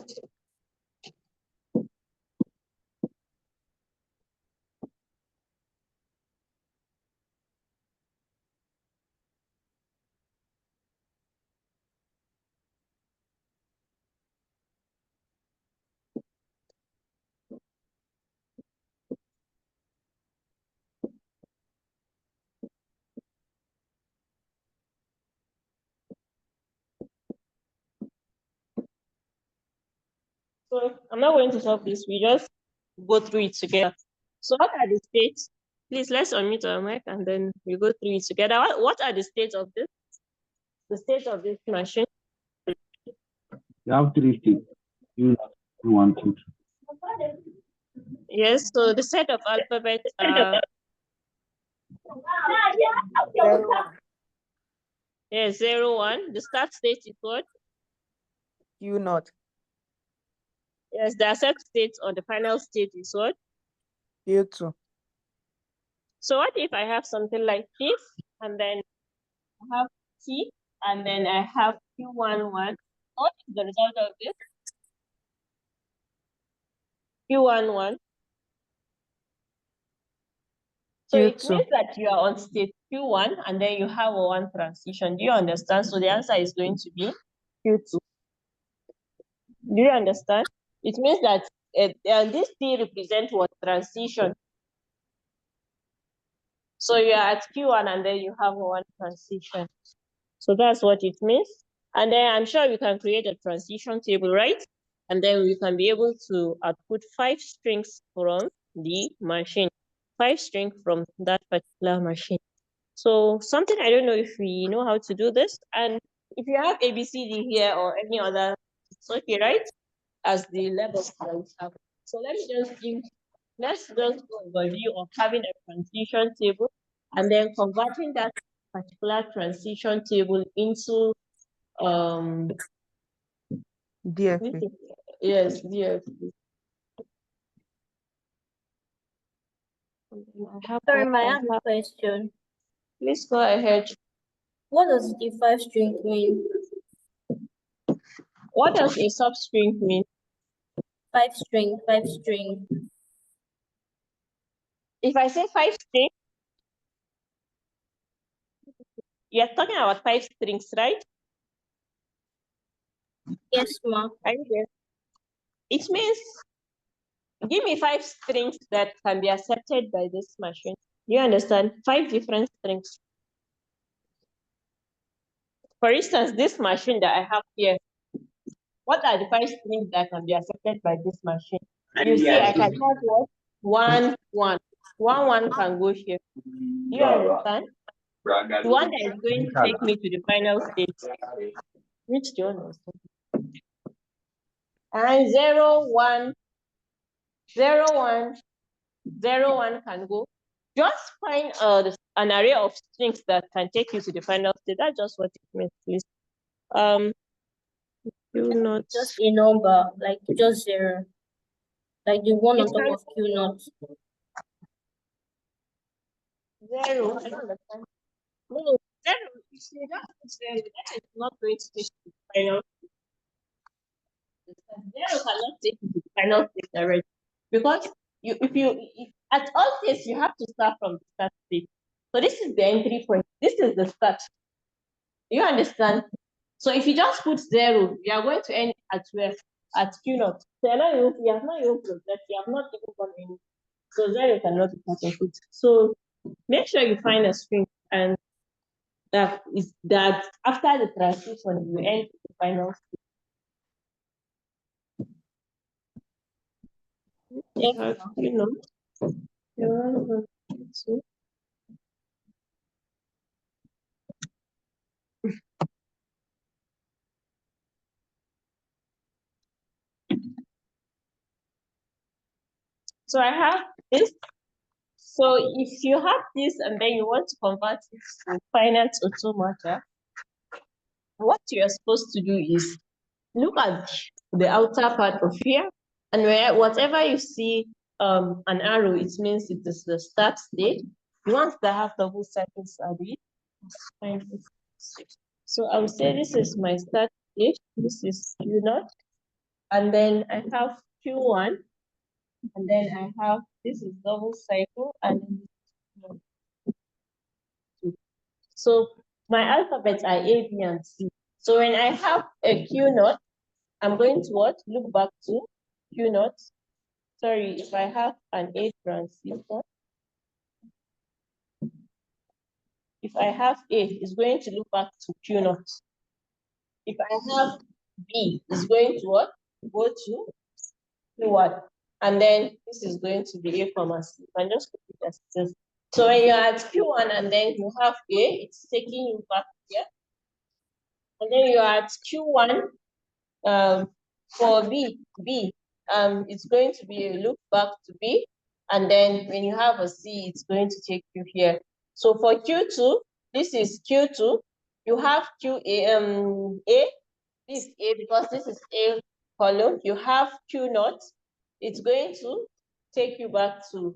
So I'm not going to solve this. We just go through it together. So what are the states? Please let's unmute our mic and then we go through it together. What are the states of this? The state of this machine? You have 3 states. You 1, 2, 3. Yes, so the set of alphabets yes, 0, 1. The start state is what? Q0. Yes, the accept state or the final state is what? Q2. So what if I have something like this, and then I have T, and then I have Q11? What is the result of this? Q11. So it Q2. means that you are on state Q1 and then you have a 1 transition. Do you understand? So the answer is going to be Q2. Do you understand? It means that this T represents what? Transition. So you are at Q1 and then you have a 1 transition. So that's what it means. And then I'm sure we can create a transition table, right? And then we can be able to output 5 strings from the machine. 5 strings from that particular machine. So something I don't know if we know how to do this. And if you have ABCD here or any other, it's okay, right? As the levels that we have. So let's just do an overview of having a transition table and then converting that particular transition table into DFA. Yes, DFA. Sorry, I have a question. Please go ahead. What does the 5 string mean? What does a substring mean? 5 string, 5 string. If I say 5 string, you're talking about 5 strings, right? Yes, ma. Are you there? It means give me 5 strings that can be accepted by this machine. You understand? 5 different strings. For instance, this machine that I have here, what are the 5 strings that can be accepted by this machine? You see, I can have what? 1, 1. 1, 1 can go here. Do you understand? The one that is going to take me to the final state. Which one? And 0, 1, 0, 1, 0, 1 can go. Just find an array of strings that can take you to the final state. That's just what it means, please. Q naught. Just a number, like just 0. Like the one on It top can- of Q naught. 0. I don't understand. No, 0. You see, that's 0. That is not going to take you to the final state. 0 cannot take you to the final state already. Because at all states you have to start from the start state. So this is the entry point. This is the start. You understand? So if you just put 0, you are going to end at where? At Q naught. So you have not even progressed. You have not even gone any. So 0 cannot be part of it. So make sure you find a string and that is that after the transition you end the final state. You know. So I have this. So if you have this and then you want to convert it to finite automata, what you're supposed to do is look at the outer part of here, and whatever you see an arrow, it means it is the start state. The ones that have double cycles are the final state. So I will say this is my start state. This is Q naught, and then I have Q1, and then I have this is double cycle, and then so my alphabets are A, B, and C. So when I have a Q naught, I'm going to what? Look back to Q naught. Sorry, if I have an A transistor, if I have A, it's going to look back to Q naught. If I have B, it's going to what? Go to Q1. And then this is going to be A, C. You can just put it as this. So when you're at Q1 and then you have A, it's taking you back here. And then you're at Q1 for B, it's going to be a look back to B. And then when you have a C, it's going to take you here. So for Q2, this is Q2. You have A, this is A because this is A column. You have Q naught. It's going to take you back to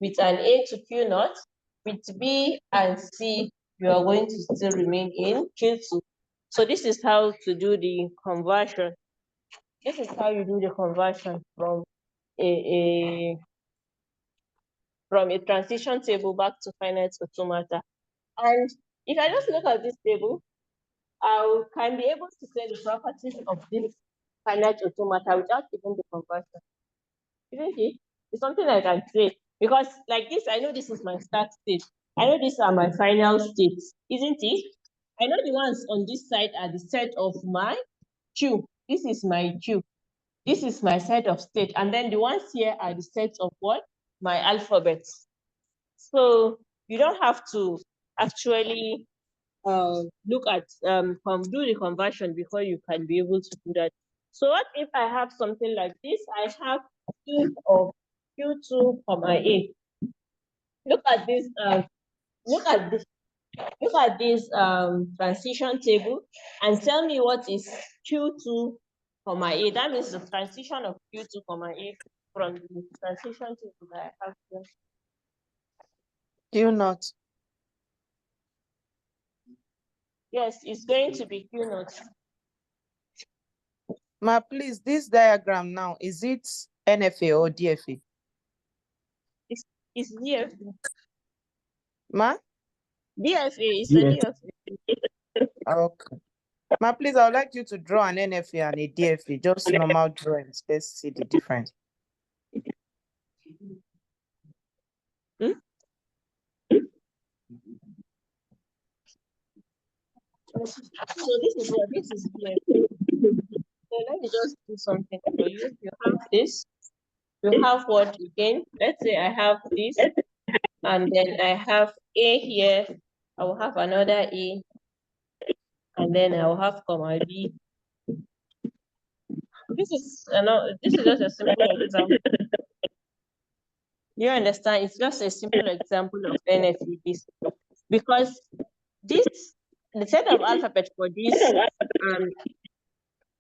with an A to Q naught. With B and C, you are going to still remain in Q2. So this is how to do the conversion. This is how you do the conversion from a transition table back to finite automata. And if I just look at this table, I can be able to say the properties of this finite automata without even the conversion. Isn't it? It's something I can say. Because like this, I know this is my start state. I know these are my final states, isn't it? I know the ones on this side are the set of my Q. This is my Q. This is my set of state. And then the ones here are the sets of what? My alphabets. So you don't have to actually look at do the conversion before you can be able to do that. So what if I have something like this? I have Q of Q2, A. Look at this. Look at this transition table and tell me what is Q2, A. That means the transition of Q2, A from the transition table that I have here. Q naught. Yes, it's going to be Q naught. Ma, please, this diagram now, is it NFA or DFA? It's DFA. Ma? DFA is a DFA. Okay. Ma, please, I would like you to draw an NFA and a DFA, just normal drawings. Let's see the difference. So this is what this is DFA. So let me just do something for you. You have this. You have what again? Let's say I have this, and then I have A here, I will have another A, and then I will have comma B. This is just a simple example. You understand? It's just a simple example of NFEs because the set of alphabet for this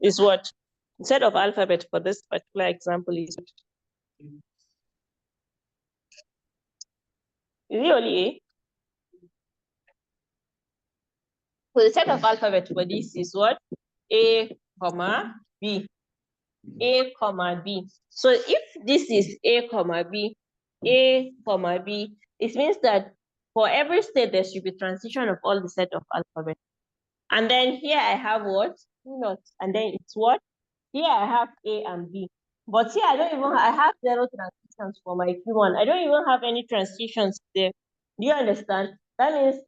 is what? The set of alphabet for this particular example is it only A? So the set of alphabet for this is what? A, comma, B. A, comma, B. So if this is A, comma, B, A, comma, B, it means that for every state, there should be transition of all the set of alphabet. And then here I have what? Not. And then it's what? Here I have A and B. But here I have 0 transitions for my Q1. I don't even have any transitions there. Do you understand? That means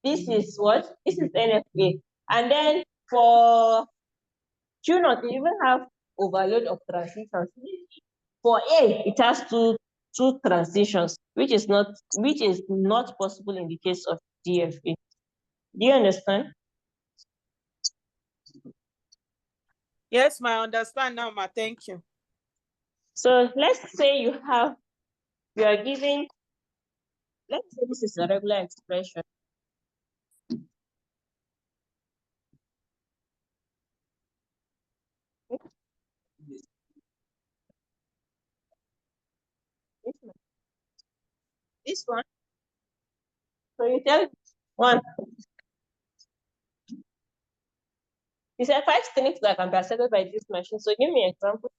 this is what? This is NFA. And then for Q0, they even have overload of transitions. For A, it has two transitions, which is not possible in the case of DFA. Do you understand? Yes, I understand now, ma. Thank you. So let's say you are given, let's say this is a regular expression. This one. So you tell one. You said 5 strings that can be accepted by this machine. So give me an example.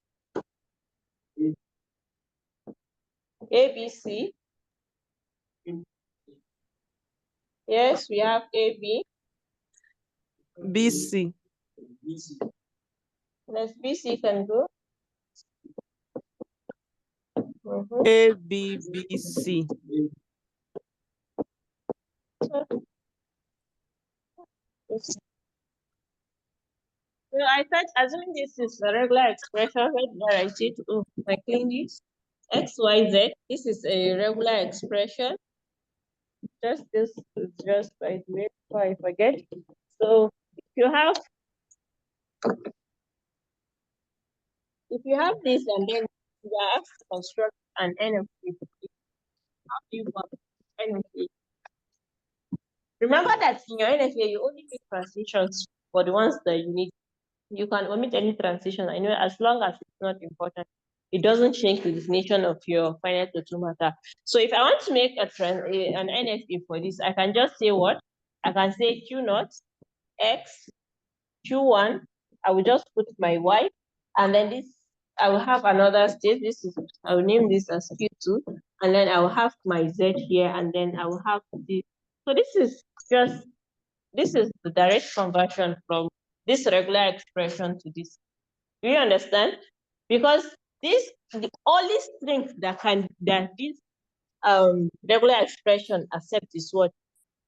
A, B, C. Yes, we have A, B. B, C. Let's B, C can go. A, B, B, C. So I thought, assuming this is a regular expression, where did I write it? Oh, I clean this. X, Y, Z. This is a regular expression. Just this is just by the way, before I forget. So if you have this and then you are asked to construct an NFA, how do you work NFA? Remember that in your NFA, you only pick transitions for the ones that you need. You can omit any transition. I know as long as it's not important, it doesn't change the definition of your finite automata. So if I want to make an NFA for this, I can just say what? I can say Q0, X, Q1. I will just put my Y, and then this I will have another state. I will name this as Q2, and then I will have my Z here, and then I will have this. So this is the direct conversion from this regular expression to this. Do you understand? Because the only strings that this regular expression accept is what?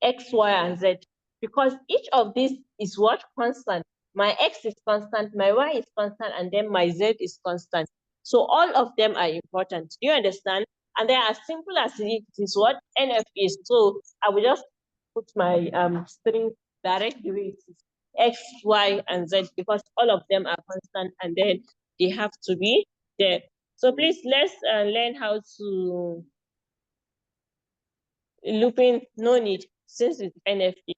X, Y, and Z. Because each of these is what? Constant. My X is constant, my Y is constant, and then my Z is constant. So all of them are important. Do you understand? And they are as simple as it is what NF is. So I will just put my string direct the way it is. X, Y, and Z, because all of them are constant and then they have to be there. So please let's learn how to looping, no need, since it's NFA.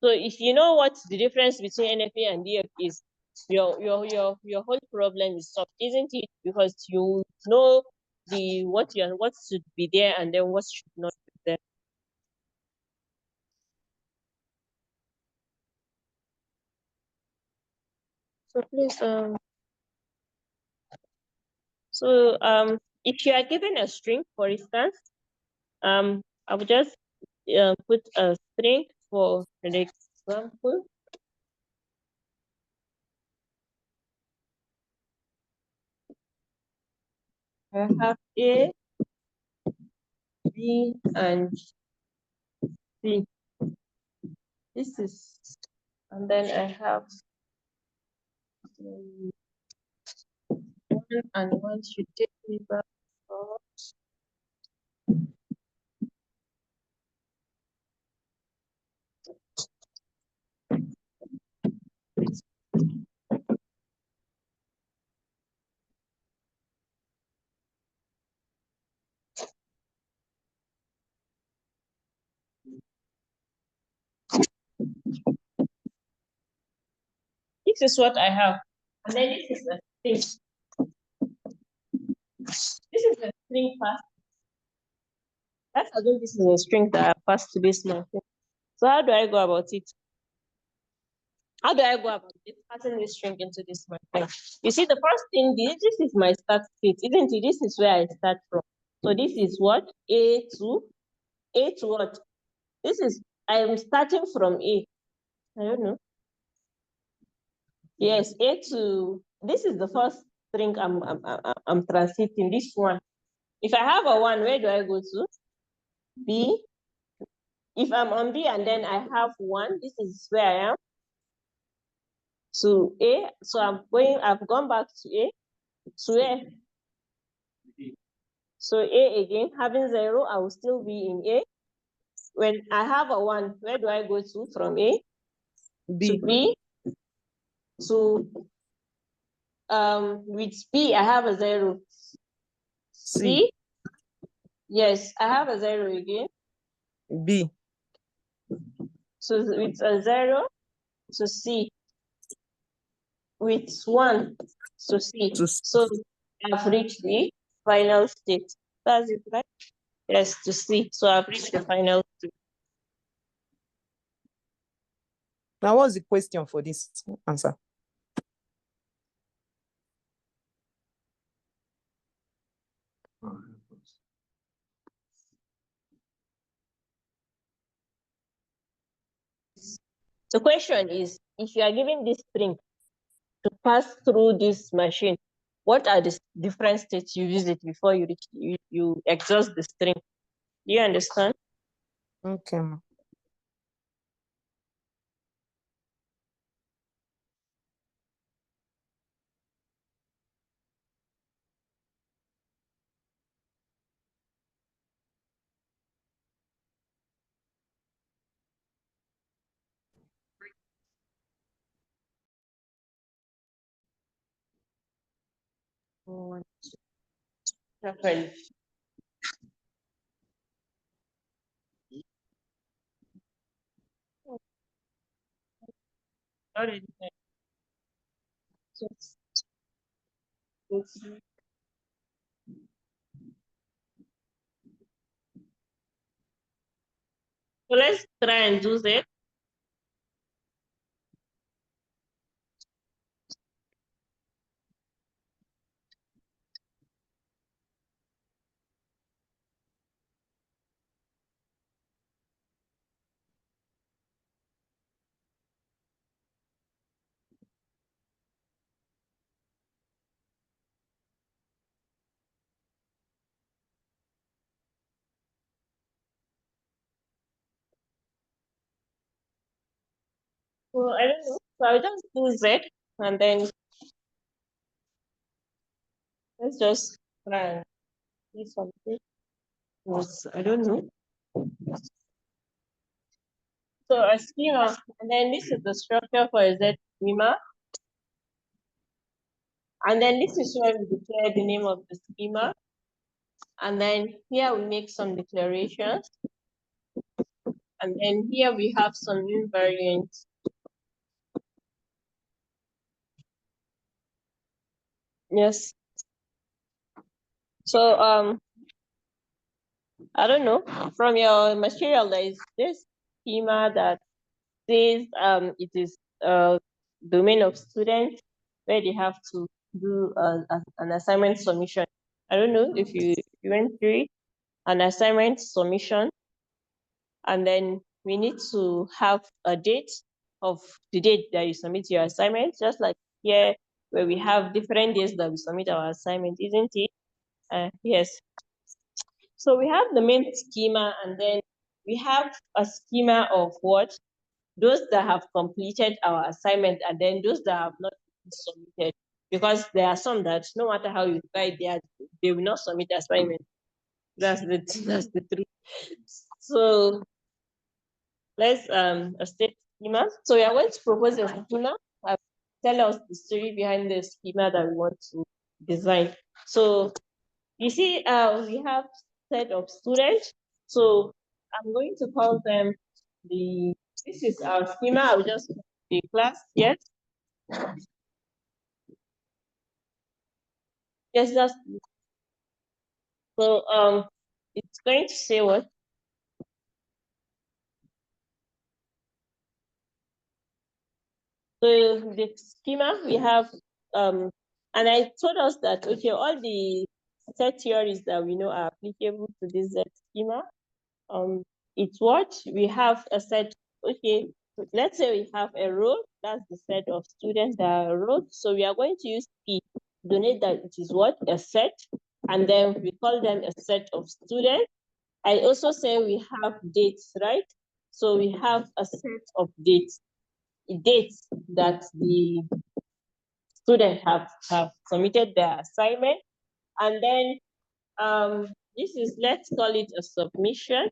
So if you know what the difference between NFA and DF is, your whole problem is solved, isn't it? Because you know what should be there and then what should not be there. So please if you are given a string, for instance, I would just put a string for an example. I have A, B, and C. This is, and then I have 1 and 1 should take me back. this is what I have. And then this is the string. This is the string pass. Let's assume this is a string that I passed to this machine. So how do I go about it? How do I go about it? Passing this string into this machine. You see, the first thing, this is my start state, isn't it? This is where I start from. So this is what? A to what? This is, I am starting from A. I don't know. Yes, A to, this is the first string I'm transiting, this one. If I have a 1, where do I go to? B. If I'm on B and then I have 1, this is where I am. To A, so I've gone back to A, to A. So A again, having 0, I will still be in A. When I have a 1, where do I go to from A? B. To B. To, with B, I have a 0. C. Yes, I have a 0 again. B. So with a 0 to C. With 1 to C. So I've reached the final state. That's it, right? Yes, to C. So I've reached the final state. Now, what's the question for this answer? The question is, if you are given this string to pass through this machine, what are the different states you visit before you reach, you exhaust the string? Do you understand? Okay. Okay. So let's try and do that. So I don't know. So I'll just do Z and then let's just try and see something. Because I don't know. So a schema, and then this is the structure for a Z schema. And then this is where we declare the name of the schema. And then here we make some declarations. And then here we have some invariants. Yes. So I don't know, from your material there is this schema that says it is domain of students where they have to do an assignment submission. I don't know if you went through it, an assignment submission, and then we need to have a date of the date that you submit your assignment, just like here where we have different days that we submit our assignment, isn't it? Yes. So we have the main schema, and then we have a schema of what? Those that have completed our assignment, and then those that have not submitted. Because there are some that no matter how you try, they will not submit assignment. That's the truth. So let's state schema. So we are going to propose a schema. Tell us the story behind the schema that we want to design. So you see, we have set of students. So I'm going to call them this is our schema. I'll just the class, yes. Yes, that's so it's going to say what? So the schema we have and I told us that okay, all the set theories that we know are applicable to this schema. It's what we have a set. Okay, let's say we have a row. That's the set of students that are enrolled. So we are going to use P to denote that it is what a set, and then we call them a set of students. I also say we have dates, right? So we have a set of dates that the students have submitted their assignment, and then this is, let's call it a submission.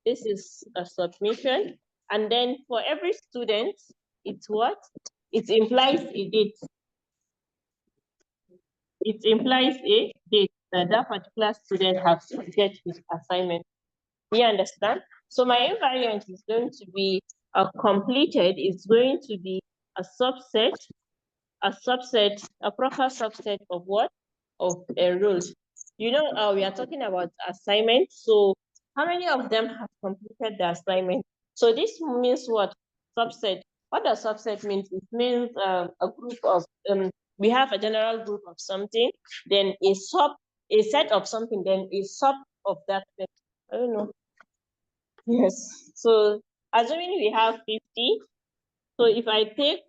This is a submission, and then for every student, it's what? It implies a date. It implies a date that that particular student has submitted his assignment. You understand? So my invariant is going to be completed. It's going to be a subset, a proper subset of what? Of a role. You know, we are talking about assignments. So how many of them have completed the assignment? So this means what? Subset. What does subset mean? It means a group of we have a general group of something, then a set of something, then a sub of that set. I don't know. Yes. So assuming we have 50, so if I take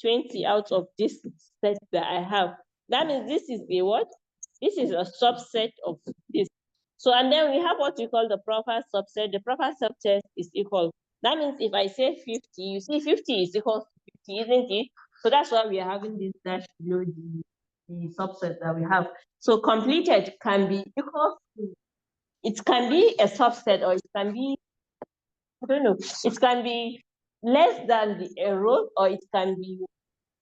20 out of this set that I have, that means this is a what? This is a subset of this. So and then we have what we call the proper subset. The proper subset is equal. That means if I say 50, you see 50 is equal to 50, isn't it? So that's why we are having this dash below the subset that we have. So completed can be equal to, it can be a subset, or it can be, I don't know, it can be less than the error, or it can be,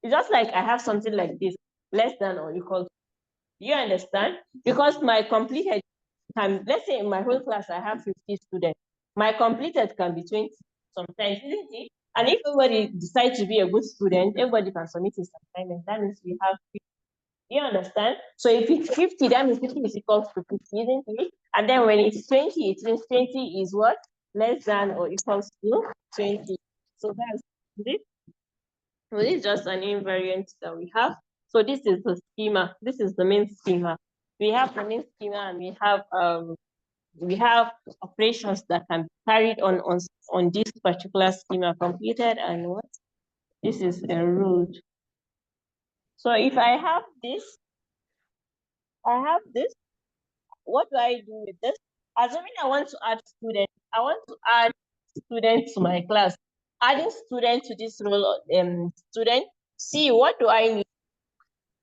it's just like I have something like this, less than or equal to. You understand? Because my completed can, let's say in my whole class I have 50 students. My completed can be 20 sometimes, isn't it? And if everybody decides to be a good student, everybody can submit his assignment. That means we have 50. You understand? So if it's 50, that means 50 is equal to 50, isn't it? And then when it's 20, it means 20 is what? Less than or equals to 20. So that's this. So this is just an invariant that we have. So this is the schema. This is the main schema. We have the main schema, and we have operations that can be carried on this particular schema, completed and what? This is enrolled. So if I have this, what do I do with this? Assuming I want to add students, I want to add students to my class. Adding student to this role, student. See, what do I need?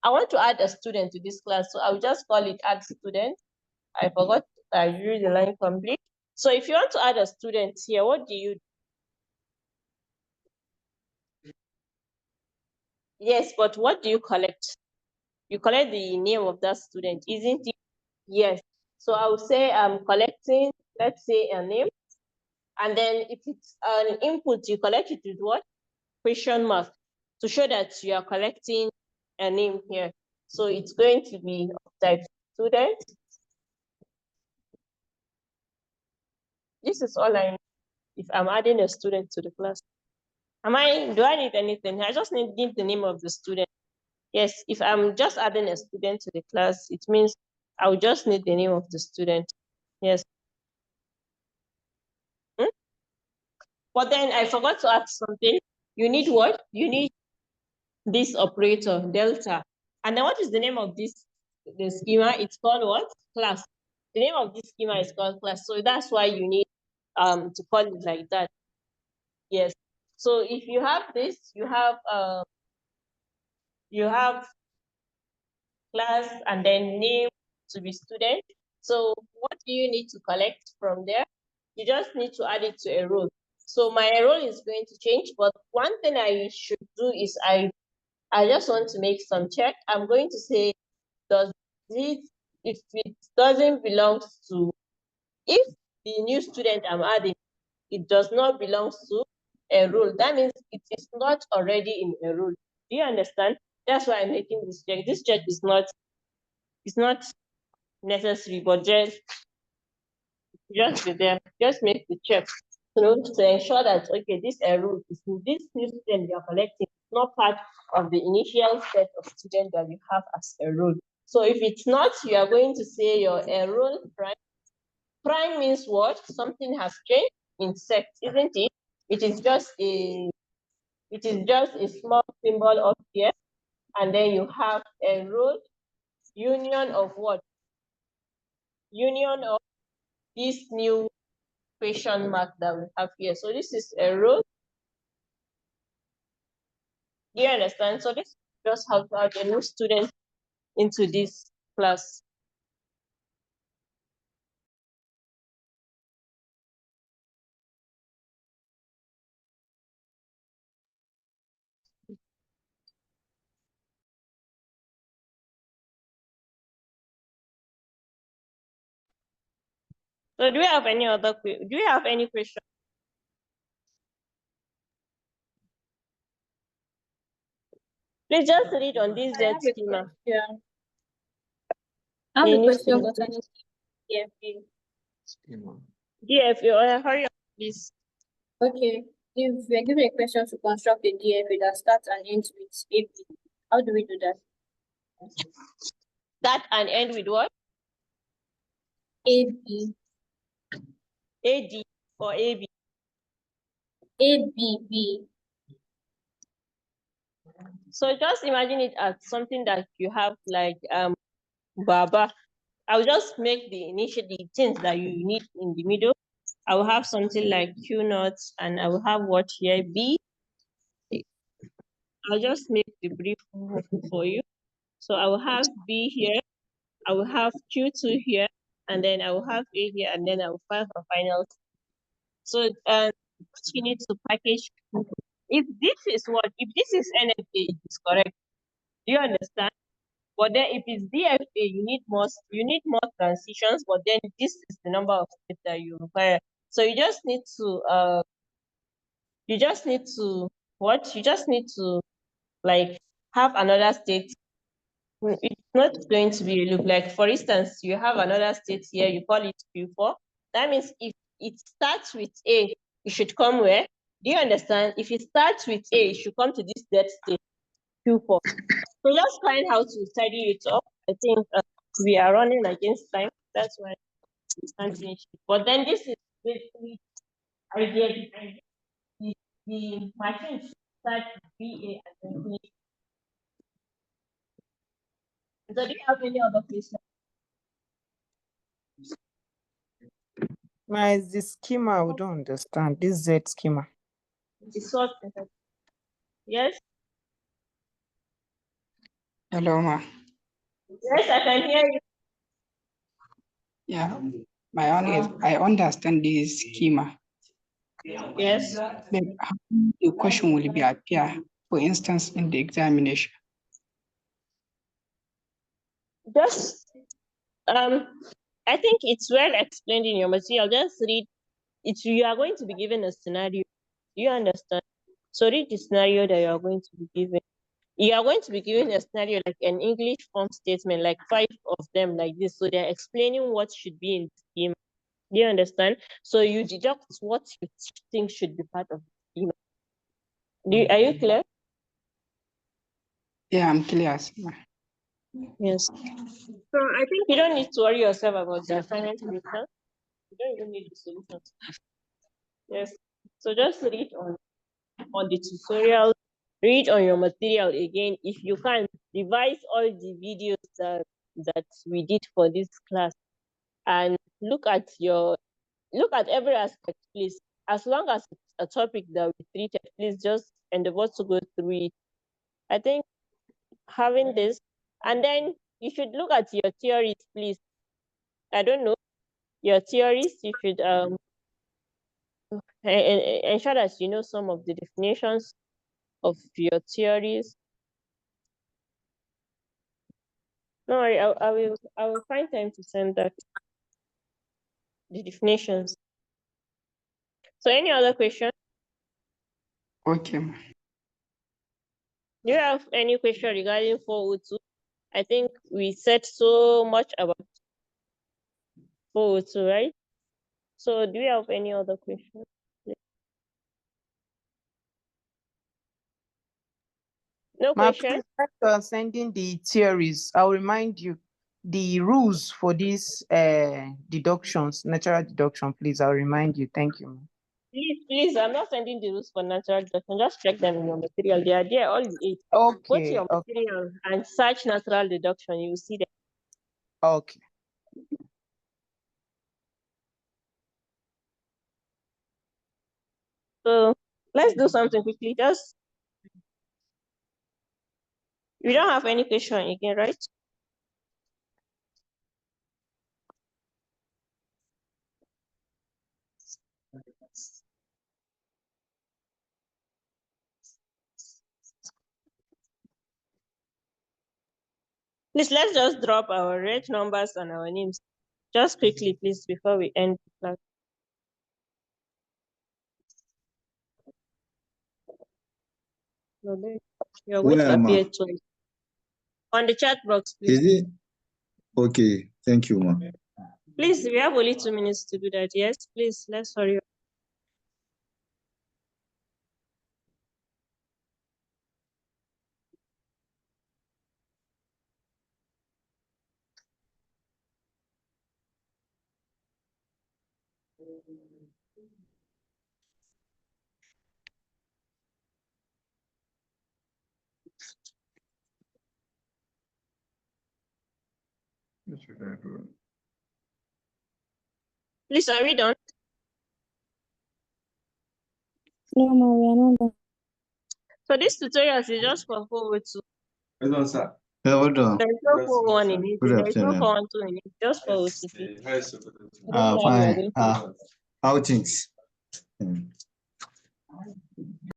I want to add a student to this class, so I will just call it add student. I forgot, I drew the line complete. So if you want to add a student here, what do you do? Yes, but what do you collect? You collect the name of that student, isn't it? Yes. So I will say I'm collecting, let's say, a name. And then if it's an input, you collect it with what? Question mark, to show that you are collecting a name here. So it's going to be of type student. This is all I need if I'm adding a student to the class. Do I need anything? I just need the name of the student. Yes, if I'm just adding a student to the class, it means I will just need the name of the student. Yes. But then I forgot to add something. You need what? You need this operator, delta. And then what is the name of the schema? It's called what? Class. The name of this schema is called class. So that's why you need to call it like that. Yes. So if you have this, you have class and then name to be student. So what do you need to collect from there? You just need to add it to a role. So my role is going to change, but one thing I should do is I just want to make some check. I'm going to say, if it doesn't belong to, if the new student I'm adding, it does not belong to a role, that means it is not already in a role. Do you understand? That's why I'm making this check. This check is not necessary, but just be there. Just make the check. To ensure that okay, this enrolled is this new student you are collecting is not part of the initial set of students that you have as enrolled. So if it's not, you are going to say your enrolled prime. Prime means what? Something has changed in sex, isn't it? It is just a small symbol up here, and then you have enrolled union of what? Union of this new question mark that we have here. So this is enrolled. Do you understand? So this just how to add a new student into this class. So do you have any question? Please just read on this I have a schema. question. I have a question concerning DFA. DFA, hurry up, please. Okay, if we're given a question to construct a DFA that starts and ends with AP, how do we do that? Start and end with what? AB. AD or AB? ABB. So just imagine it as something that you have like Baba. I'll just make the things that you need in the middle. I will have something like Q notes, and I will have what here B. I'll just make the brief for you. So I will have B here, I will have Q2 here, and then I will have A here, and then I will file for final. So you need to package. If this is NFA, it is correct. Do you understand? But then if it's DFA, you need more transitions, but then this is the number of steps that you require. So you just need to like have another state. It's not going to be a loop. Like for instance, you have another state here, you call it Q4. That means if it starts with A, it should come where? Do you understand? If it starts with A, it should come to this dead state, Q4. So just find how to tidy it up. I think we are running against time. That's why we can't finish it. But then this is basically idea behind it. The machine should start with BA and then finish. So do you have any other questions? The schema, we don't understand. This Z schema. It's what? Yes? Hello, ma. Yes, I can hear you. Yeah, my own is I understand this schema. Yes. But how the question will be appear, for instance, in the examination? Just I think it's well explained in your material. Just read it. You are going to be given a scenario. Do you understand? So read the scenario that you are going to be given. You are going to be given a scenario like an English form statement, like 5 of them like this. So they're explaining what should be in the schema. Do you understand? So you deduct what you think should be part of the schema. Are you clear? Yeah, I'm clear. Yes. So I think you don't need to worry yourself about the assignment results. You don't even need the solutions. Yes. So just read on the tutorial, read on your material again. If you can, revise all the videos that we did for this class, and look at every aspect, please. As long as it's a topic that we treated, please just endeavor to go through it. I think having this, and then you should look at your theories, please. I don't know your theories. You should ensure that you know some of the definitions of your theories. No, I will find time to send that the definitions. So any other question? Okay. Do you have any question regarding 402? I think we said so much about 402, right? So do you have any other questions? No Ma, question? please, while you are sending the theories, I'll remind you the rules for these deductions, natural deduction, please. I'll remind you. Thank you. Please, I'm not sending the rules for natural deduction. Just check them in your material. They are there, all the 8. Go to Okay. your material and search natural deduction. You will see them. Okay. So let's do something quickly. Just you don't have any question again, right? Please, let's just drop our red numbers and our names. Just quickly, please, before we end the class. You're going to Where am appear I? twice. On the chat box, please. Is it? Okay, thank you, ma. Please, we have only 2 minutes to do that. Yes, please, let's hurry up. Please, are we done? No, no, we are not done. So this tutorial is just for 402. Well done, sir. Yeah, well done. There's no 401 in it. Good There's no afternoon. 412 in it. Just 402, please. Fine. How things?